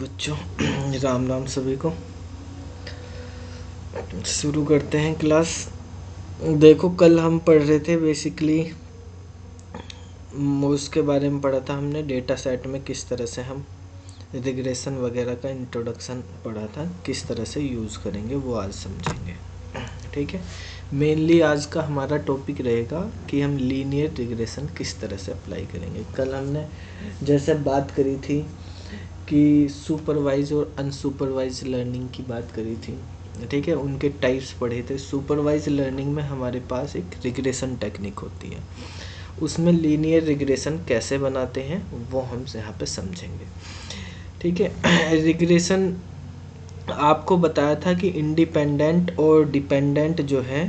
बच्चों राम राम सभी को। शुरू करते हैं क्लास। देखो कल हम पढ़ रहे थे बेसिकली उसके बारे में पढ़ा था हमने, डेटा सेट में किस तरह से हम रिग्रेशन वगैरह का इंट्रोडक्शन पढ़ा था, किस तरह से यूज़ करेंगे वो आज समझेंगे। ठीक है, मेनली आज का हमारा टॉपिक रहेगा कि हम लीनियर रिग्रेशन किस तरह से अप्लाई करेंगे। कल हमने जैसे बात करी थी कि सुपरवाइज और अनसुपरवाइज लर्निंग की बात करी थी, ठीक है, उनके टाइप्स पढ़े थे। सुपरवाइज लर्निंग में हमारे पास एक रिग्रेशन टेक्निक होती है, उसमें लीनियर रिग्रेशन कैसे बनाते हैं वो हम यहाँ पे समझेंगे। ठीक है, रिग्रेशन आपको बताया था कि इंडिपेंडेंट और डिपेंडेंट जो है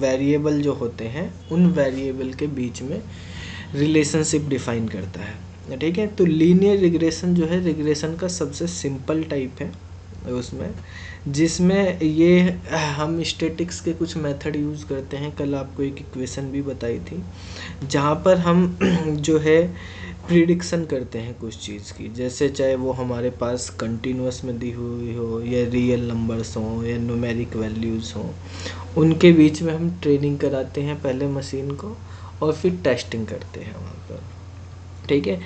वेरिएबल जो होते हैं, उन वेरिएबल के बीच में रिलेशनशिप डिफाइन करता है। ठीक है, तो लीनियर रिग्रेशन जो है रिग्रेशन का सबसे सिंपल टाइप है उसमें, जिसमें ये हम स्टैटिक्स के कुछ मेथड यूज़ करते हैं। कल आपको एक इक्वेशन भी बताई थी जहाँ पर हम जो है प्रिडिक्शन करते हैं कुछ चीज़ की, जैसे चाहे वो हमारे पास कंटिन्यूस में दी हुई हो या रियल नंबर्स हों या न्यूमेरिक वैल्यूज़ हों, उनके बीच में हम ट्रेनिंग कराते हैं पहले मशीन को और फिर टेस्टिंग करते हैं वहाँ पर। ठीक है,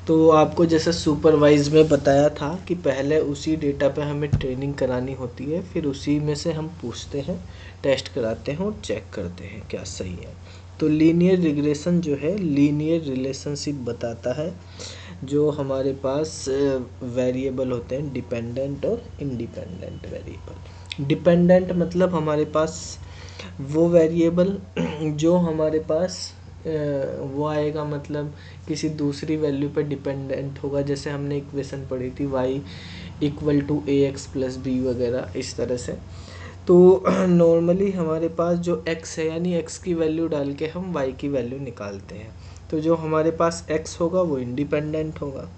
तो आपको जैसे सुपरवाइज में बताया था कि पहले उसी डेटा पे हमें ट्रेनिंग करानी होती है, फिर उसी में से हम पूछते हैं, टेस्ट कराते हैं और चेक करते हैं क्या सही है। तो लीनियर रिग्रेशन जो है लीनियर रिलेशनशिप बताता है, जो हमारे पास वेरिएबल होते हैं डिपेंडेंट और इंडिपेंडेंट वेरिएबल। डिपेंडेंट मतलब हमारे पास वो वेरिएबल जो हमारे पास वो आएगा, मतलब किसी दूसरी वैल्यू पे डिपेंडेंट होगा। जैसे हमने इक्वेशन पढ़ी थी y equal to a x plus b वगैरह इस तरह से। तो नॉर्मली हमारे पास जो x है यानी x की वैल्यू डाल के हम y की वैल्यू निकालते हैं। तो जो हमारे पास x होगा वो इंडिपेंडेंट होगा,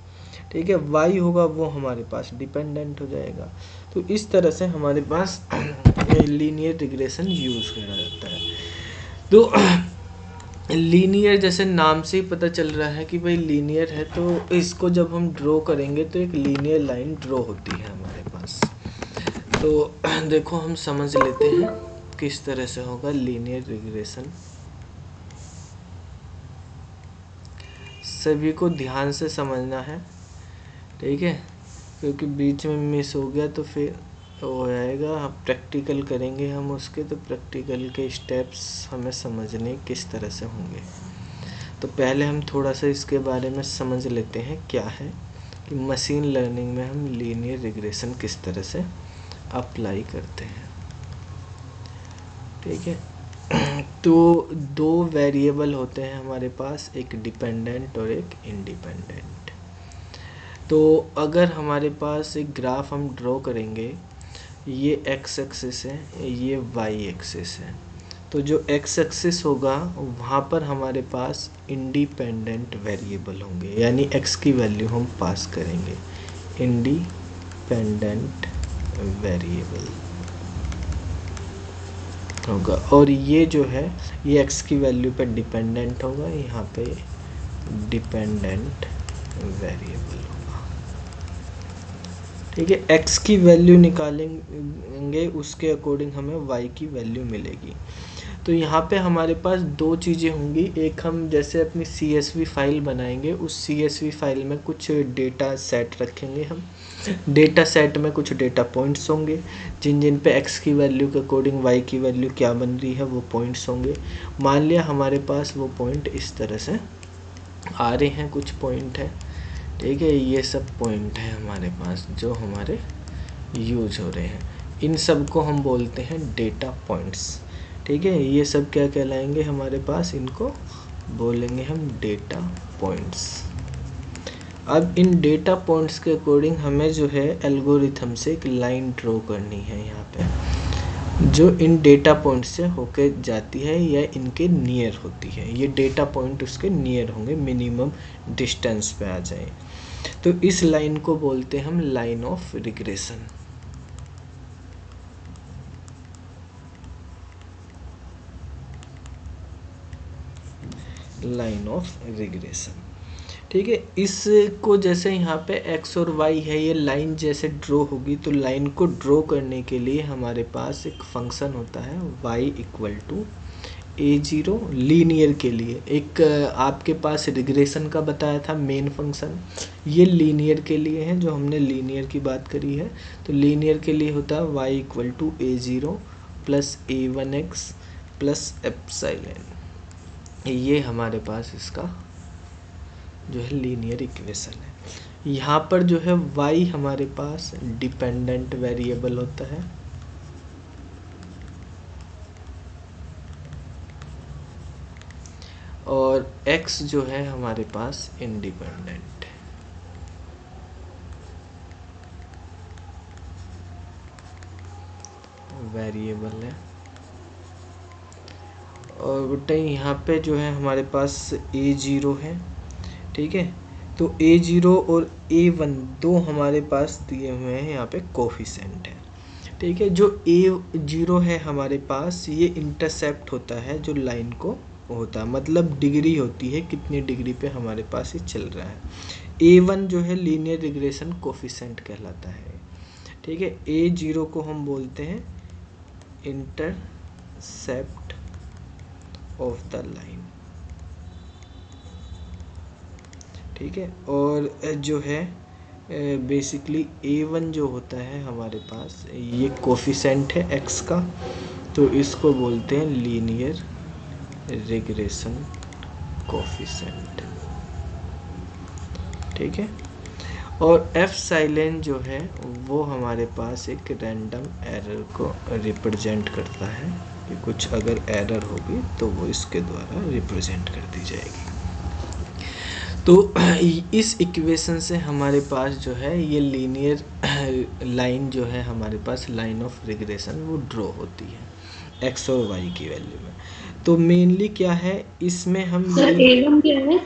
ठीक है, y होगा वो हमारे पास डिपेंडेंट हो जाएगा। तो इस तरह से हमारे पास लीनियर रिग्रेशन यूज़ करा जाता है। तो लीनियर जैसे नाम से ही पता चल रहा है कि भाई लीनियर है, तो इसको जब हम ड्रॉ करेंगे तो एक लीनियर लाइन ड्रॉ होती है हमारे पास। तो देखो हम समझ लेते हैं किस तरह से होगा लीनियर रिग्रेशन। सभी को ध्यान से समझना है, ठीक है, क्योंकि बीच में मिस हो गया तो फिर हो जाएगा। प्रैक्टिकल करेंगे हम उसके, तो प्रैक्टिकल के स्टेप्स हमें समझने किस तरह से होंगे। तो पहले हम थोड़ा सा इसके बारे में समझ लेते हैं क्या है कि मशीन लर्निंग में हम लीनियर रिग्रेशन किस तरह से अप्लाई करते हैं। ठीक है, तो दो वेरिएबल होते हैं हमारे पास, एक डिपेंडेंट और एक इंडिपेंडेंट। तो अगर हमारे पास एक ग्राफ हम ड्रॉ करेंगे, ये एक्स एक्सिस है, ये वाई एक्सिस है, तो जो एक्स एक्सिस होगा वहाँ पर हमारे पास इंडिपेंडेंट वेरिएबल होंगे, यानी एक्स की वैल्यू हम पास करेंगे, इंडिपेंडेंट वेरिएबल होगा। और ये जो है ये एक्स की वैल्यू पर डिपेंडेंट होगा, यहाँ पे डिपेंडेंट वेरिएबल होगा। ठीक है, एक्स की वैल्यू निकालेंगे, उसके अकॉर्डिंग हमें वाई की वैल्यू मिलेगी। तो यहाँ पे हमारे पास दो चीज़ें होंगी, एक हम जैसे अपनी CSV फाइल बनाएंगे, उस CSV फाइल में कुछ डेटा सेट रखेंगे हम। डेटा सेट में कुछ डेटा पॉइंट्स होंगे, जिन जिन पे x की वैल्यू के अकॉर्डिंग y की वैल्यू क्या बन रही है वो पॉइंट्स होंगे। मान लिया हमारे पास वो पॉइंट इस तरह से आ रहे हैं, कुछ पॉइंट है, ठीक है, ये सब पॉइंट है हमारे पास जो हमारे यूज हो रहे हैं। इन सब को हम बोलते हैं डेटा पॉइंट्स। ठीक है, ये सब क्या कहलाएंगे हमारे पास, इनको बोलेंगे हम डेटा पॉइंट्स। अब इन डेटा पॉइंट्स के अकॉर्डिंग हमें जो है एल्गोरिथम से एक लाइन ड्रॉ करनी है यहाँ पे, जो इन डेटा पॉइंट से होके जाती है या इनके नियर होती है। ये डेटा पॉइंट उसके नियर होंगे, मिनिमम डिस्टेंस पे आ जाए। तो इस लाइन को बोलते हैं हम line of regression. Line of regression, ठीक है। इसको जैसे यहाँ पे एक्स और वाई है, ये लाइन जैसे ड्रॉ होगी, तो लाइन को ड्रॉ करने के लिए हमारे पास एक फंक्शन होता है y equal to a0 linear के लिए। एक आपके पास रिग्रेशन का बताया था मेन फंक्शन, ये लीनियर के लिए है, जो हमने लीनियर की बात करी है। तो लीनियर के लिए होता है y equal to a0 plus a1x plus epsilon. ये हमारे पास इसका जो है लीनियर इक्वेशन है। यहाँ पर जो है y हमारे पास डिपेंडेंट वेरिएबल होता है, और x जो है हमारे पास इंडिपेंडेंट वेरिएबल है। और बेटा यहाँ पे जो है हमारे पास a0 है, ठीक है। तो a0 और a1 दो हमारे पास दिए हुए हैं, यहाँ पे कोफिशिएंट है, ठीक है। जो a0 है हमारे पास, ये इंटरसेप्ट होता है जो लाइन को होता है, मतलब डिग्री होती है कितनी डिग्री पे हमारे पास ये चल रहा है। a1 जो है लीनियर रिग्रेशन कोफिशिएंट कहलाता है, ठीक है। a0 को हम बोलते हैं इंटरसेप्ट ऑफ द लाइन, ठीक है। और जो है बेसिकली a1 जो होता है हमारे पास, ये कोफिशिएंट है x का, तो इसको बोलते हैं लीनियर रिग्रेशन कोफिशिएंट, ठीक है। और एप्सिलॉन जो है वो हमारे पास एक रैंडम एरर को रिप्रेजेंट करता है, कि कुछ अगर एरर होगी तो वो इसके द्वारा रिप्रेजेंट कर दी जाएगी। तो इस इक्वेशन से हमारे पास जो है ये लीनियर लाइन जो है हमारे पास, लाइन ऑफ रिग्रेशन, वो ड्रॉ होती है x और y की वैल्यू में। तो मेनली क्या है इसमें हम A1 क्या है?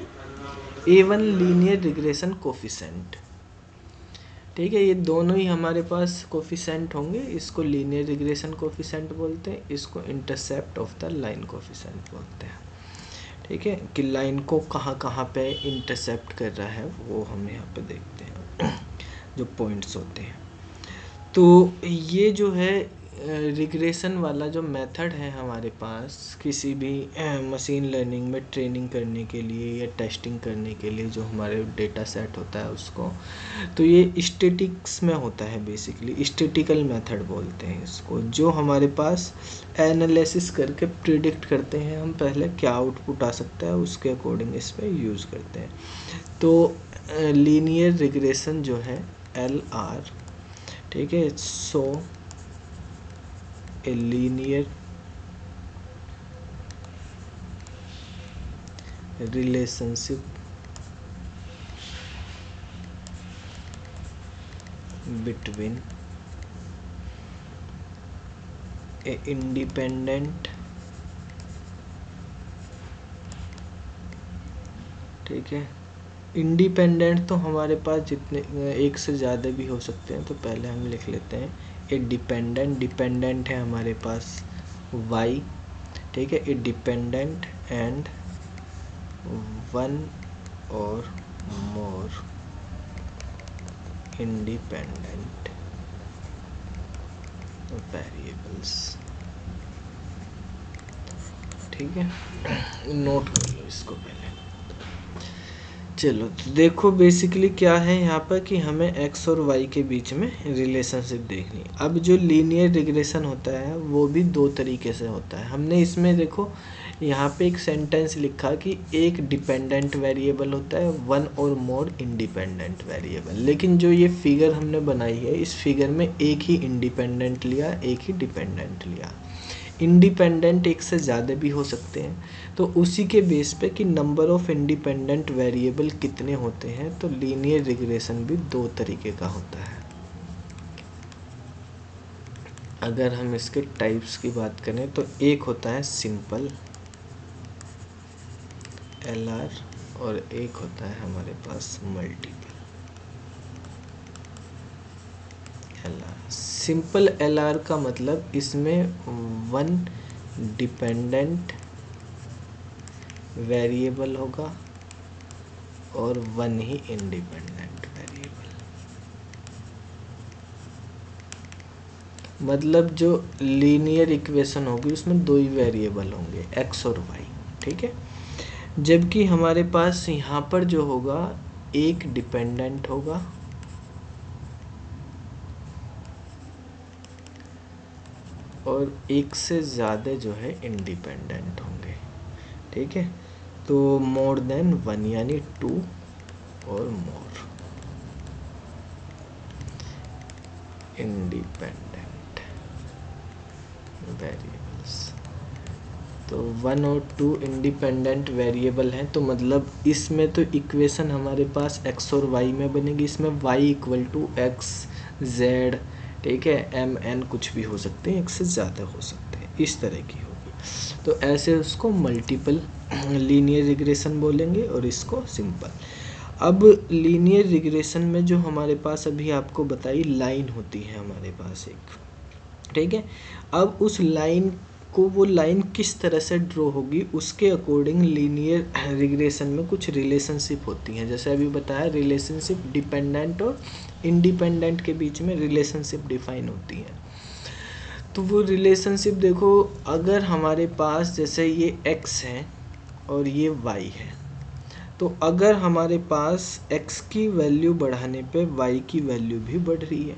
A1 लीनियर रिग्रेशन कोफिशिएंट, ठीक है। ये दोनों ही हमारे पास कोफिशिएंट होंगे, इसको लीनियर रिग्रेशन कोफिशिएंट बोलते हैं, इसको intercept of the line coefficient बोलते हैं, ठीक है। कि लाइन को कहाँ कहाँ पे इंटरसेप्ट कर रहा है वो हम यहाँ पे देखते हैं जो पॉइंट्स होते हैं। तो ये जो है रिग्रेशन वाला जो मेथड है हमारे पास, किसी भी मशीन लर्निंग में ट्रेनिंग करने के लिए या टेस्टिंग करने के लिए जो हमारे डेटा सेट होता है उसको, तो ये स्टैटिक्स में होता है, बेसिकली स्टैटिकल मेथड बोलते हैं इसको, जो हमारे पास एनालिसिस करके प्रिडिक्ट करते हैं हम पहले क्या आउटपुट आ सकता है, उसके अकॉर्डिंग इस पर यूज़ करते हैं। तो लीनियर रिग्रेशन जो है LR, ठीक है। So a linear relationship between a independent, ठीक है। इंडिपेंडेंट तो हमारे पास जितने एक से ज़्यादा भी हो सकते हैं, तो पहले हम लिख लेते हैं ए डिपेंडेंट। डिपेंडेंट है हमारे पास y, ठीक है। ए डिपेंडेंट एंड वन और मोर इंडिपेंडेंट वेरिएबल्स, ठीक है। नोट कर लो इसको पहले। चलो तो देखो बेसिकली क्या है यहाँ पर, कि हमें x और y के बीच में रिलेशनशिप देखनी है। अब जो लीनियर रिग्रेशन होता है वो भी दो तरीके से होता है। हमने इसमें देखो यहाँ पे एक सेंटेंस लिखा कि एक डिपेंडेंट वेरिएबल होता है, वन और मोर इंडिपेंडेंट वेरिएबल, लेकिन जो ये फिगर हमने बनाई है इस फिगर में एक ही इंडिपेंडेंट लिया, एक ही डिपेंडेंट लिया। इंडिपेंडेंट एक से ज़्यादा भी हो सकते हैं, तो उसी के बेस पे कि नंबर ऑफ इंडिपेंडेंट वेरिएबल कितने होते हैं, तो लीनियर रिग्रेशन भी दो तरीके का होता है। अगर हम इसके टाइप्स की बात करें तो एक होता है सिंपल LR और एक होता है हमारे पास मल्टीपल LR। सिंपल LR का मतलब इसमें वन डिपेंडेंट वेरिएबल होगा और 1 ही इंडिपेंडेंट वेरिएबल। मतलब जो लीनियर इक्वेशन होगी उसमें 2 ही वेरिएबल होंगे, x और y, ठीक है। जबकि हमारे पास यहाँ पर जो होगा एक डिपेंडेंट होगा और एक से ज़्यादा जो है इंडिपेंडेंट होंगे, ठीक है। तो मोर देन 1 यानी 2 और मोर इंडिपेंडेंट वेरिएबल्स। तो 1 और 2 इंडिपेंडेंट वेरिएबल हैं, तो मतलब इसमें तो इक्वेशन हमारे पास x और y में बनेगी। इसमें y equal to x z, ठीक है, एम एन कुछ भी हो सकते हैं, एक से ज़्यादा हो सकते हैं, इस तरह की होगी। तो ऐसे उसको मल्टीपल लीनियर रिग्रेशन बोलेंगे और इसको सिंपल। अब लीनियर रिग्रेशन में जो हमारे पास अभी आपको बताई लाइन होती है हमारे पास एक, ठीक है। अब उस लाइन को, वो लाइन किस तरह से ड्रॉ होगी उसके अकॉर्डिंग लीनियर रिग्रेशन में कुछ रिलेशनशिप होती हैं। जैसे अभी बताया, रिलेशनशिप डिपेंडेंट और इंडिपेंडेंट के बीच में रिलेशनशिप डिफाइन होती है। तो वो रिलेशनशिप देखो, अगर हमारे पास जैसे ये x है और ये y है, तो अगर हमारे पास x की वैल्यू बढ़ाने पे y की वैल्यू भी बढ़ रही है,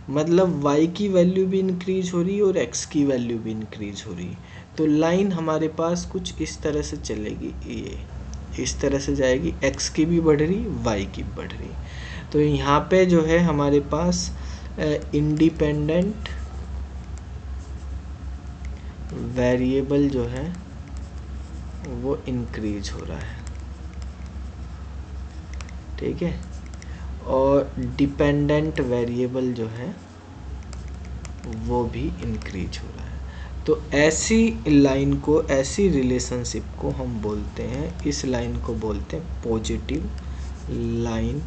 मतलब y की वैल्यू भी इंक्रीज हो रही है और x की वैल्यू भी इंक्रीज हो रही है, तो लाइन हमारे पास कुछ इस तरह से चलेगी, ये इस तरह से जाएगी, x की भी बढ़ रही, y की भी बढ़ रही। तो यहाँ पे जो है हमारे पास इंडिपेंडेंट वेरिएबल जो है वो इंक्रीज हो रहा है, ठीक है, और डिपेंडेंट वेरिएबल जो है वो भी इंक्रीज हो रहा है। तो ऐसी लाइन को, ऐसी रिलेशनशिप को हम बोलते हैं, इस लाइन को बोलते हैं पॉजिटिव लाइन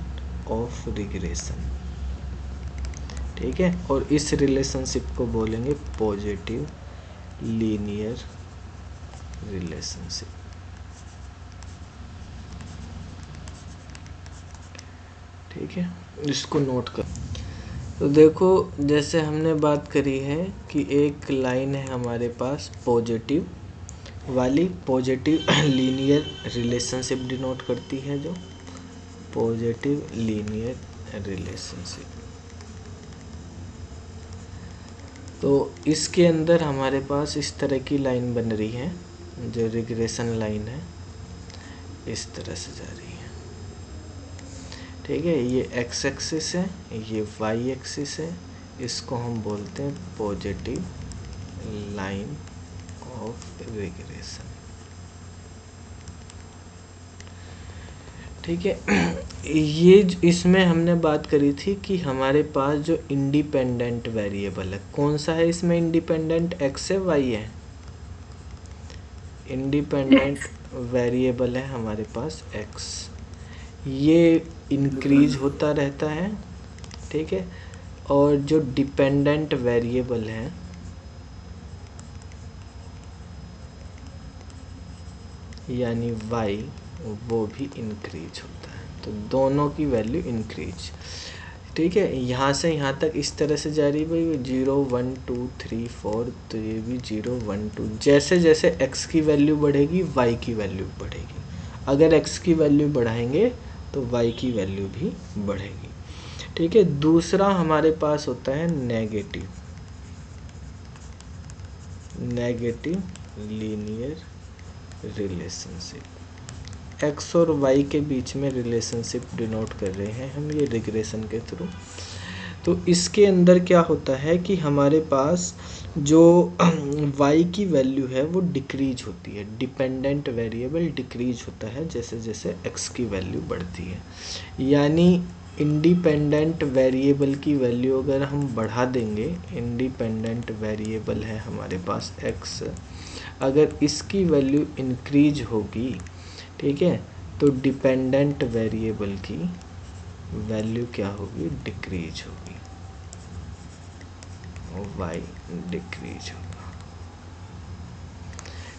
ऑफ रिग्रेशन, ठीक है। और इस रिलेशनशिप को बोलेंगे पॉजिटिव लीनियर रिलेशनशिप, ठीक है। इसको नोट कर। तो देखो, जैसे हमने बात करी है कि एक लाइन है हमारे पास पॉजिटिव वाली, पॉजिटिव लीनियर रिलेशनशिप डिनोट करती है, जो पॉजिटिव लीनियर रिलेशनशिप। तो इसके अंदर हमारे पास इस तरह की लाइन बन रही है, जो रिग्रेशन लाइन है, इस तरह से जा रही है, ठीक है। ये एक्स एक्सिस है, ये वाई एक्सिस है, इसको हम बोलते हैं पॉजिटिव लाइन ऑफ रिग्रेशन, ठीक है। ये इसमें हमने बात करी थी कि हमारे पास जो इंडिपेंडेंट वेरिएबल है, कौन सा है इसमें इंडिपेंडेंट, एक्स है वाई है, इंडिपेंडेंट वेरिएबल है हमारे पास एक्स, ये इंक्रीज होता रहता है, ठीक है। और जो डिपेंडेंट वेरिएबल है यानी y, वो भी इंक्रीज होता है। तो दोनों की वैल्यू इंक्रीज, ठीक है। यहाँ से यहाँ तक इस तरह से जा रही है भाई, 0 1 2 3 4, तो ये भी 0 1 2, जैसे जैसे x की वैल्यू बढ़ेगी y की वैल्यू बढ़ेगी। अगर x की वैल्यू बढ़ाएंगे तो y की वैल्यू भी बढ़ेगी, ठीक है। दूसरा हमारे पास होता है नेगेटिव लीनियर रिलेशनशिप। एक्स और वाई के बीच में रिलेशनशिप डिनोट कर रहे हैं हम ये रिग्रेशन के थ्रू। तो इसके अंदर क्या होता है कि हमारे पास जो वाई की वैल्यू है वो डिक्रीज होती है, डिपेंडेंट वेरिएबल डिक्रीज होता है जैसे जैसे एक्स की वैल्यू बढ़ती है। यानी इंडिपेंडेंट वेरिएबल की वैल्यू अगर हम बढ़ा देंगे, इंडिपेंडेंट वेरिएबल है हमारे पास एक्स, अगर इसकी वैल्यू इंक्रीज होगी, ठीक है, तो डिपेंडेंट वेरिएबल की वैल्यू क्या होगी, डिक्रीज होगी, वाई डिक्रीज होगा,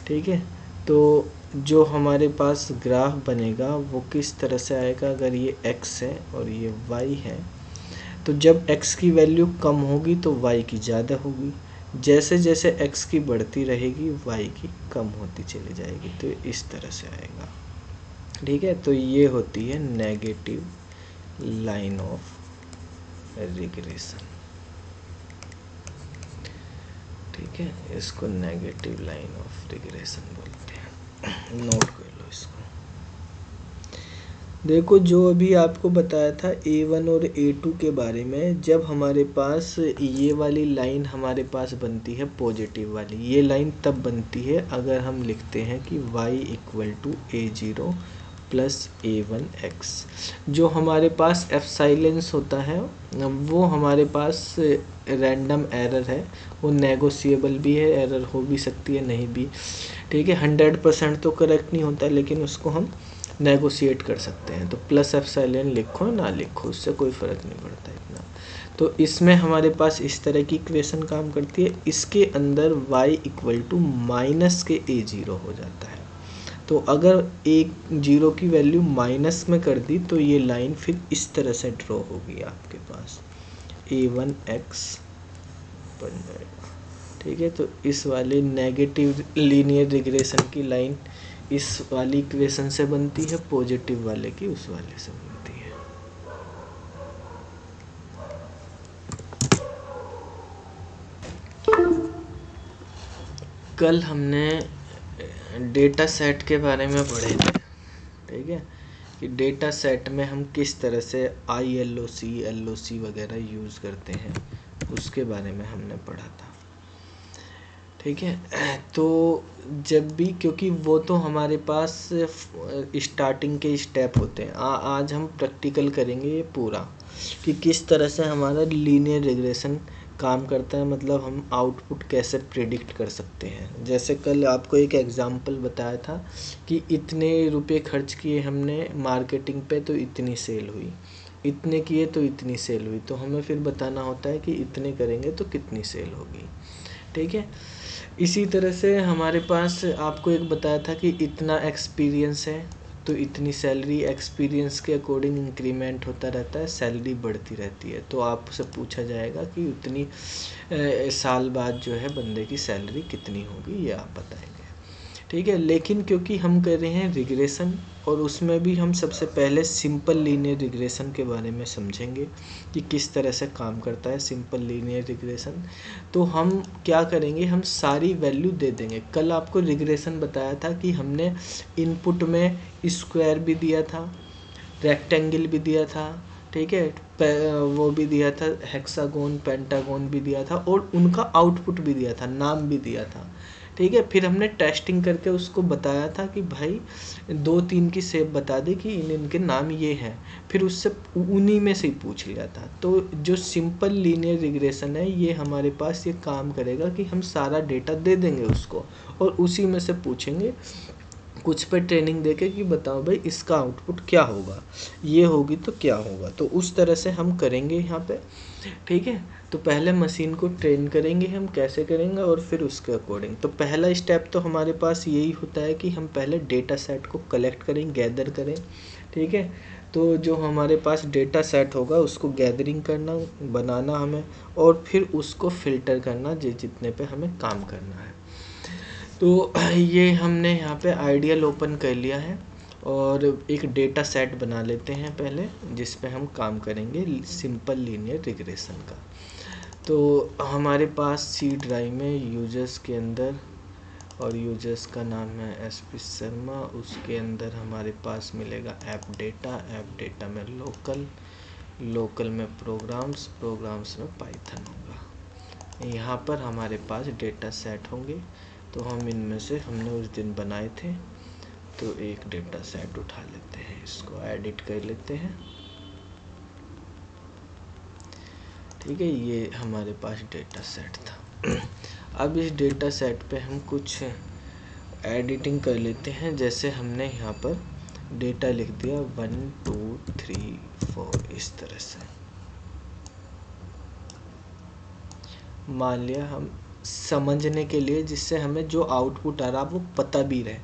ठीक है। तो जो हमारे पास ग्राफ बनेगा वो किस तरह से आएगा, अगर ये x है और ये y है, तो जब x की वैल्यू कम होगी तो y की ज़्यादा होगी, जैसे जैसे x की बढ़ती रहेगी y की कम होती चली जाएगी, तो इस तरह से आएगा। ठीक है, तो ये होती है नेगेटिव लाइन ऑफ रिग्रेशन। ठीक है, इसको नेगेटिव लाइन ऑफ रिग्रेशन बोलते हैं, नोट कर लो इसको। देखो, जो अभी आपको बताया था A1 और A2 के बारे में, जब हमारे पास ये वाली लाइन हमारे पास बनती है पॉजिटिव वाली, ये लाइन तब बनती है अगर हम लिखते हैं कि y equal to A0 plus A1x। जो हमारे पास एप्सिलॉन्स होता है वो हमारे पास रैंडम एरर है, वो नेगोशिएबल भी है, एरर हो भी सकती है, नहीं भी। ठीक है, 100% तो करेक्ट नहीं होता, लेकिन उसको हम नेगोशिएट कर सकते हैं। तो प्लस एप्सिलॉन लिखो ना लिखो, उससे कोई फ़र्क नहीं पड़ता इतना। तो इसमें हमारे पास इस तरह की इक्वेशन काम करती है। इसके अंदर y इक्वल टू माइनस के A0 हो जाता है। तो अगर A0 की वैल्यू माइनस में कर दी तो ये लाइन फिर इस तरह से ड्रॉ होगी आपके पास, A1x बन जाएगा। ठीक है, तो इस वाली नेगेटिव लीनियर रिग्रेशन की लाइन इस वाली इक्वेशन से बनती है, पॉजिटिव वाले की उस वाले से बनती है। कल हमने डेटा सेट के बारे में पढ़े थे। ठीक है, कि डेटा सेट में हम किस तरह से ILOC LOC वगैरह यूज़ करते हैं, उसके बारे में हमने पढ़ा था। ठीक है, तो जब भी, क्योंकि वो तो हमारे पास स्टार्टिंग के स्टेप होते हैं, आज हम प्रैक्टिकल करेंगे ये पूरा कि किस तरह से हमारा लीनियर रिग्रेशन काम करता है, मतलब हम आउटपुट कैसे प्रिडिक्ट कर सकते हैं। जैसे कल आपको एक एग्जांपल बताया था कि इतने रुपए खर्च किए हमने मार्केटिंग पे तो इतनी सेल हुई, इतने किए तो इतनी सेल हुई, तो हमें फिर बताना होता है कि इतने करेंगे तो कितनी सेल होगी। ठीक है, इसी तरह से हमारे पास आपको एक बताया था कि इतना एक्सपीरियंस है तो इतनी सैलरी, एक्सपीरियंस के अकॉर्डिंग इंक्रीमेंट होता रहता है, सैलरी बढ़ती रहती है। तो आपसे पूछा जाएगा कि उतनी साल बाद जो है बंदे की सैलरी कितनी होगी, ये आप बताएंगे। ठीक है, लेकिन क्योंकि हम कर रहे हैं रिग्रेशन, और उसमें भी हम सबसे पहले सिंपल लीनियर रिग्रेशन के बारे में समझेंगे कि किस तरह से काम करता है सिंपल लीनियर रिग्रेशन। तो हम क्या करेंगे, हम सारी वैल्यू दे देंगे। कल आपको रिग्रेशन बताया था कि हमने इनपुट में स्क्वायर भी दिया था, रेक्टेंगल भी दिया था, ठीक है, वो भी दिया था, हेक्सागोन पेंटागोन भी दिया था, और उनका आउटपुट भी दिया था, नाम भी दिया था। ठीक है, फिर हमने टेस्टिंग करके उसको बताया था कि भाई 2-3 की शेप बता दे कि इनके नाम ये हैं, फिर उससे उन्हीं में से ही पूछ लिया था। तो जो सिंपल लीनियर रिग्रेशन है, ये हमारे पास ये काम करेगा कि हम सारा डेटा दे देंगे उसको, और उसी में से पूछेंगे कुछ पे ट्रेनिंग देके कि बताओ भाई इसका आउटपुट क्या होगा, ये होगी तो क्या होगा। तो उस तरह से हम करेंगे यहाँ पे। ठीक है, तो पहले मशीन को ट्रेन करेंगे, हम कैसे करेंगे और फिर उसके अकॉर्डिंग। तो पहला स्टेप तो हमारे पास यही होता है कि हम पहले डेटा सेट को कलेक्ट करें, गैदर करें। ठीक है, तो जो हमारे पास डेटा सेट होगा उसको गैदरिंग करना, बनाना हमें, और फिर उसको फिल्टर करना जितने पे हमें काम करना है। तो ये हमने यहाँ पे आइडियल ओपन कर लिया है, और एक डेटा सेट बना लेते हैं पहले, जिस पे हम काम करेंगे सिंपल लीनियर रिग्रेशन का। तो हमारे पास सी ड्राइव में यूजर्स के अंदर, और यूजर्स का नाम है SP शर्मा, उसके अंदर हमारे पास मिलेगा ऐप डेटा में लोकल में प्रोग्राम्स में पाइथन होगा। यहाँ पर हमारे पास डेटा सेट होंगे, तो हम इनमें से हमने उस दिन बनाए थे, तो एक डेटा सेट उठा लेते हैं, इसको एडिट कर लेते हैं। ठीक है, ये हमारे पास डेटा सेट था। अब इस डेटा सेट पे हम कुछ एडिटिंग कर लेते हैं। जैसे हमने यहाँ पर डेटा लिख दिया 1 2 3 4 इस तरह से। मान लिया हम समझने के लिए, जिससे हमें जो आउटपुट आ रहा वो पता भी रहे।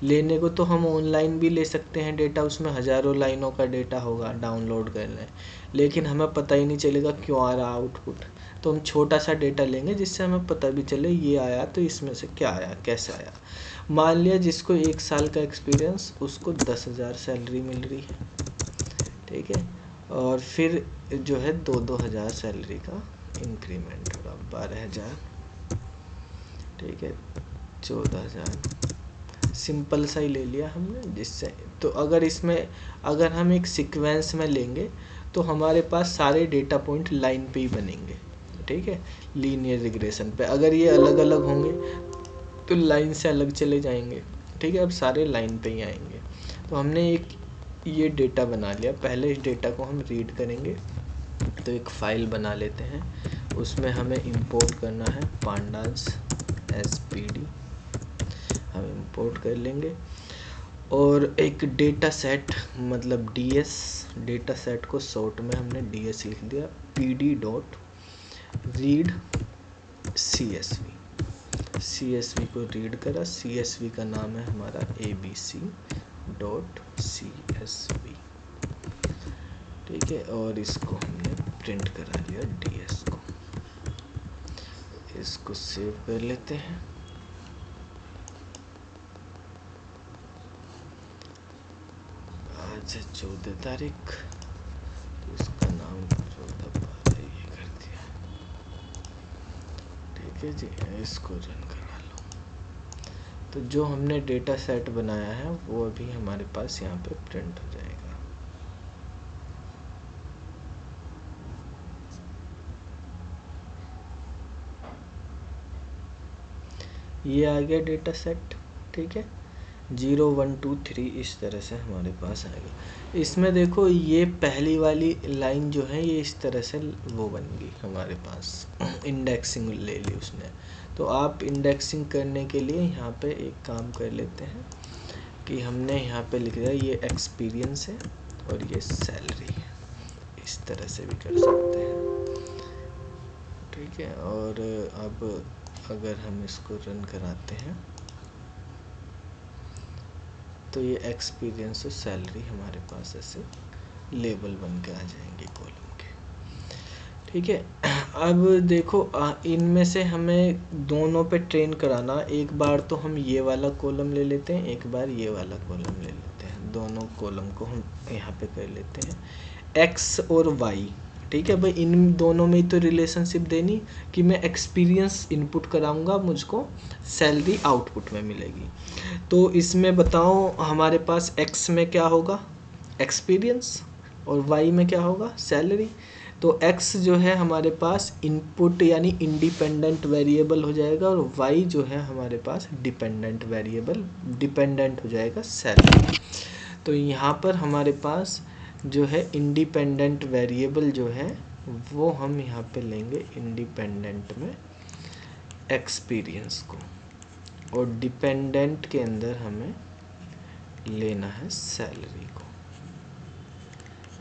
लेने को तो हम ऑनलाइन भी ले सकते हैं डेटा, उसमें हज़ारों लाइनों का डेटा होगा डाउनलोड कर लें, लेकिन हमें पता ही नहीं चलेगा क्यों आ रहा आउटपुट। तो हम छोटा सा डेटा लेंगे जिससे हमें पता भी चले ये आया तो इसमें से क्या आया, कैसे आया। मान लिया जिसको 1 साल का एक्सपीरियंस, उसको 10,000 सैलरी मिल रही है, ठीक है। और फिर जो है 2-2 हज़ार सैलरी का इंक्रीमेंट होगा, 12,000, ठीक है, 14,000। सिंपल सा ही ले लिया हमने, जिससे तो अगर इसमें अगर हम एक सीक्वेंस में लेंगे तो हमारे पास सारे डेटा पॉइंट लाइन पे ही बनेंगे, ठीक है, लीनियर रिग्रेशन पे। अगर ये अलग अलग होंगे तो लाइन से अलग चले जाएंगे, ठीक है। अब सारे लाइन पे ही आएंगे। तो हमने एक ये डेटा बना लिया। पहले इस डेटा को हम रीड करेंगे, तो एक फ़ाइल बना लेते हैं, उसमें हमें इंपोर्ट करना है pandas spd, हम इंपोर्ट कर लेंगे। और एक डेटा सेट मतलब ds, डेटा सेट को शॉर्ट में हमने ds लिख दिया, pd.read csv को रीड करा। csv का नाम है हमारा abc.csv, ठीक है। और इसको हमने प्रिंट करा लिया ds को। इसको सेव कर लेते हैं। आज है 14 तारीख, तो इसका नाम 14/12 ये कर दिया, ठीक है जी। इसको रन करा लो। तो जो हमने डेटा सेट बनाया है वो अभी हमारे पास यहाँ पे प्रिंट हो जाएगा। ये आ गया डेटा सेट, ठीक है। 0 1 2 3 इस तरह से हमारे पास आएगा। इसमें देखो ये पहली वाली लाइन जो है ये इस तरह से वो बन गई हमारे पास, इंडेक्सिंग ले ली उसने। तो आप इंडेक्सिंग करने के लिए यहाँ पे एक काम कर लेते हैं कि हमने यहाँ पे लिख दिया ये एक्सपीरियंस है और ये सैलरी है, इस तरह से भी कर सकते हैं, ठीक है। और अब अगर हम इसको रन कराते हैं तो ये एक्सपीरियंस और सैलरी हमारे पास ऐसे लेबल बन के आ जाएंगे कॉलम के, ठीक है। अब देखो इनमें से हमें दोनों पे ट्रेन कराना। एक बार तो हम ये वाला कॉलम ले लेते हैं, एक बार ये वाला कॉलम ले लेते हैं। दोनों कॉलम को हम यहाँ पे कर लेते हैं एक्स और वाई, ठीक है भाई। इन दोनों में ही तो रिलेशनशिप देनी कि मैं एक्सपीरियंस इनपुट कराऊंगा, मुझको सैलरी आउटपुट में मिलेगी। तो इसमें बताओ हमारे पास एक्स में क्या होगा, एक्सपीरियंस, और वाई में क्या होगा, सैलरी। तो एक्स जो है हमारे पास इनपुट यानी इंडिपेंडेंट वेरिएबल हो जाएगा, और वाई जो है हमारे पास डिपेंडेंट वेरिएबल, डिपेंडेंट हो जाएगा सैलरी। तो यहाँ पर हमारे पास जो है इंडिपेंडेंट वेरिएबल जो है वो हम यहाँ पे लेंगे इंडिपेंडेंट में एक्सपीरियंस को, और डिपेंडेंट के अंदर हमें लेना है सैलरी को,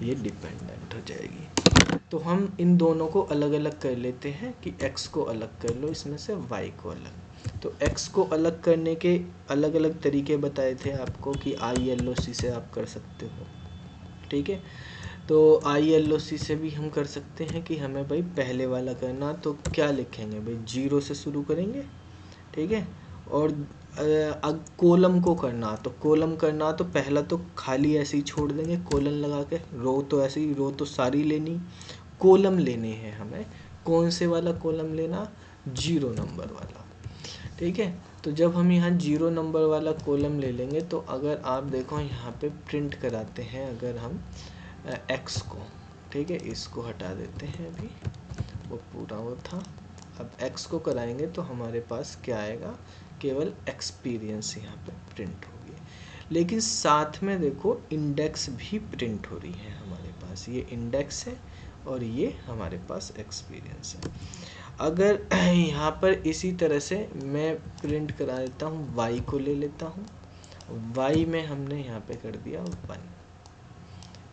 ये डिपेंडेंट हो जाएगी। तो हम इन दोनों को अलग अलग कर लेते हैं कि x को अलग कर लो इसमें से, y को अलग। तो x को अलग करने के अलग अलग तरीके बताए थे आपको कि ILOC से आप कर सकते हो, ठीक है। तो ILOC से भी हम कर सकते हैं कि हमें भाई पहले वाला करना, तो क्या लिखेंगे भाई, 0 से शुरू करेंगे, ठीक है। और कॉलम को करना, तो कॉलम करना तो पहला तो खाली ऐसे ही छोड़ देंगे कॉलम लगा के, रो तो ऐसे ही, रो तो सारी लेनी, कॉलम लेने हैं हमें। कौन से वाला कॉलम लेना, 0 नंबर वाला, ठीक है। तो जब हम यहाँ 0 नंबर वाला कॉलम ले लेंगे, तो अगर आप देखो यहाँ पे प्रिंट कराते हैं अगर हम एक्स को, ठीक है, इसको हटा देते हैं, अभी वो पूरा वो था। अब एक्स को कराएंगे तो हमारे पास क्या आएगा, केवल एक्सपीरियंस यहाँ पे प्रिंट होगी। लेकिन साथ में देखो इंडेक्स भी प्रिंट हो रही है हमारे पास, ये इंडेक्स है और ये हमारे पास एक्सपीरियंस है। अगर यहाँ पर इसी तरह से मैं प्रिंट करा देता हूँ, वाई को ले लेता हूँ, वाई में हमने यहाँ पे कर दिया 1,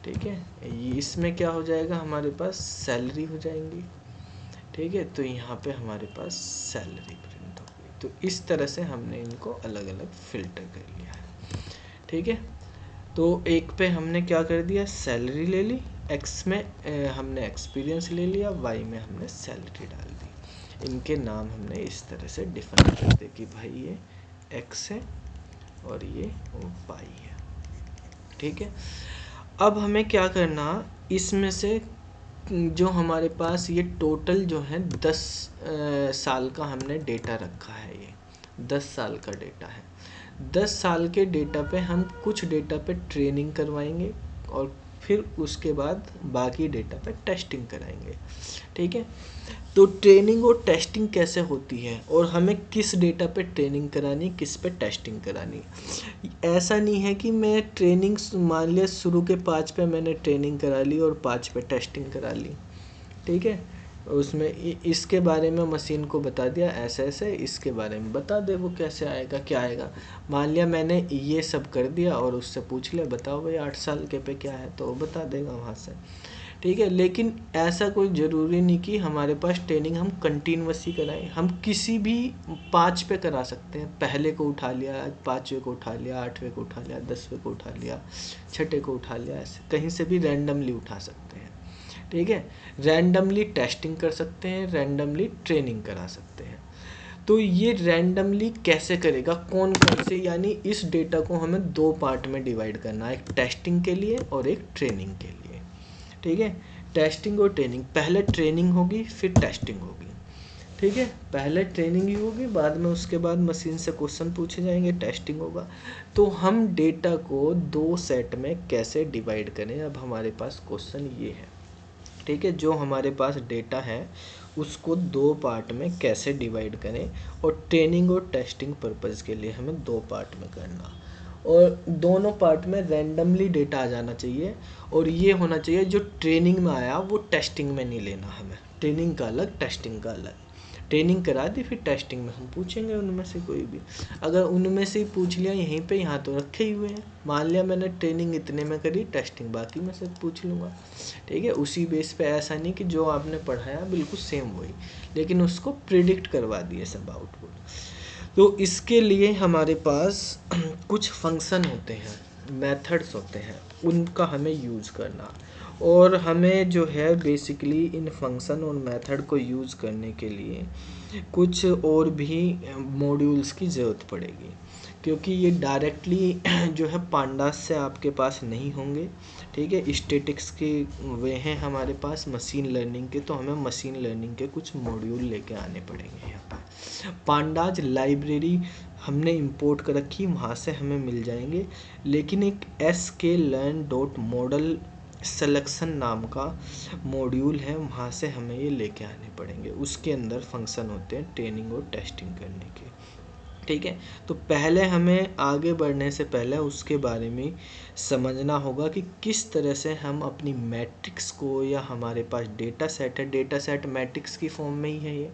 ठीक है। इसमें क्या हो जाएगा, हमारे पास सैलरी हो जाएंगी, ठीक है। तो यहाँ पे हमारे पास सैलरी प्रिंट हो गई। तो इस तरह से हमने इनको अलग अलग फिल्टर कर लिया है, ठीक है। तो एक पे हमने क्या कर दिया, सैलरी ले ली, एक्स में हमने एक्सपीरियंस ले लिया, वाई में हमने सैलरी डाल दी। इनके नाम हमने इस तरह से डिफाइन कर दिए कि भाई ये एक्स है और ये वाई है, ठीक है। अब हमें क्या करना, इसमें से जो हमारे पास ये टोटल जो है 10 साल का हमने डेटा रखा है, ये 10 साल का डेटा है। 10 साल के डेटा पे हम कुछ डेटा पे ट्रेनिंग करवाएंगे और फिर उसके बाद बाकी डेटा पे टेस्टिंग कराएंगे, ठीक है। तो ट्रेनिंग और टेस्टिंग कैसे होती है और हमें किस डेटा पे ट्रेनिंग करानी, किस पे टेस्टिंग करानी। ऐसा नहीं है कि मैं ट्रेनिंग मान लिया शुरू के 5 पे मैंने ट्रेनिंग करा ली और 5 पे टेस्टिंग करा ली, ठीक है। उसमें इसके बारे में मशीन को बता दिया ऐसे ऐसे, इसके बारे में बता दे वो कैसे आएगा क्या आएगा। मान लिया मैंने ये सब कर दिया और उससे पूछ लिया बताओ भाई 8 साल के पे क्या है, तो वो बता देगा वहाँ से, ठीक है। लेकिन ऐसा कोई ज़रूरी नहीं कि हमारे पास ट्रेनिंग हम कंटिन्यूअसली कराएं। हम किसी भी 5 पे करा सकते हैं, पहले को उठा लिया, 5वें को उठा लिया, 8वें को उठा लिया, 10वें को उठा लिया, 6ठे को उठा लिया, ऐसे कहीं से भी रैंडमली उठा सकते हैं, ठीक है। रैंडमली टेस्टिंग कर सकते हैं, रैंडमली ट्रेनिंग करा सकते हैं। तो ये रैंडमली कैसे करेगा, कौन कौन से, यानी इस डेटा को हमें 2 पार्ट में डिवाइड करना है, एक टेस्टिंग के लिए और एक ट्रेनिंग के लिए, ठीक है। टेस्टिंग और ट्रेनिंग, पहले ट्रेनिंग होगी फिर टेस्टिंग होगी, ठीक है। पहले ट्रेनिंग ही होगी, बाद में उसके बाद मशीन से क्वेश्चन पूछे जाएंगे, टेस्टिंग होगा। तो हम डेटा को 2 सेट में कैसे डिवाइड करें, अब हमारे पास क्वेश्चन ये है, ठीक है। जो हमारे पास डेटा है उसको 2 पार्ट में कैसे डिवाइड करें, और ट्रेनिंग और टेस्टिंग पर्पज़ के लिए हमें 2 पार्ट में करना, और दोनों पार्ट में रैंडमली डेटा आ जाना चाहिए। और ये होना चाहिए जो ट्रेनिंग में आया वो टेस्टिंग में नहीं लेना हमें, ट्रेनिंग का अलग टेस्टिंग का अलग। ट्रेनिंग करा दी फिर टेस्टिंग में हम पूछेंगे उनमें से कोई भी, अगर उनमें से ही पूछ लिया यहीं पे, यहाँ तो रखे ही हुए हैं। मान लिया मैंने ट्रेनिंग इतने में करी, टेस्टिंग बाकी में से पूछ लूँगा, ठीक है। उसी बेस पे, ऐसा नहीं कि जो आपने पढ़ाया बिल्कुल सेम वही, लेकिन उसको प्रिडिक्ट करवा दिए सब आउटपुट। तो इसके लिए हमारे पास कुछ फंक्शन होते हैं, मेथड्स होते हैं, उनका हमें यूज़ करना, और हमें जो है बेसिकली इन फंक्शन और मेथड को यूज़ करने के लिए कुछ और भी मॉड्यूल्स की ज़रूरत पड़ेगी, क्योंकि ये डायरेक्टली जो है पांडास से आपके पास नहीं होंगे, ठीक है। स्टैटिक्स के वे हैं हमारे पास, मशीन लर्निंग के, तो हमें मशीन लर्निंग के कुछ मॉड्यूल लेके आने पड़ेंगे यहाँ पर। पांडाज लाइब्रेरी हमने इंपोर्ट कर रखी, वहाँ से हमें मिल जाएंगे, लेकिन एक sklearn.model सिलेक्शन नाम का मॉड्यूल है, वहाँ से हमें ये लेके आने पड़ेंगे। उसके अंदर फंक्शन होते हैं ट्रेनिंग और टेस्टिंग करने के, ठीक है। तो पहले हमें आगे बढ़ने से पहले उसके बारे में समझना होगा कि किस तरह से हम अपनी मैट्रिक्स को, या हमारे पास डेटा सेट है, डेटा सेट मैट्रिक्स की फॉर्म में ही है ये,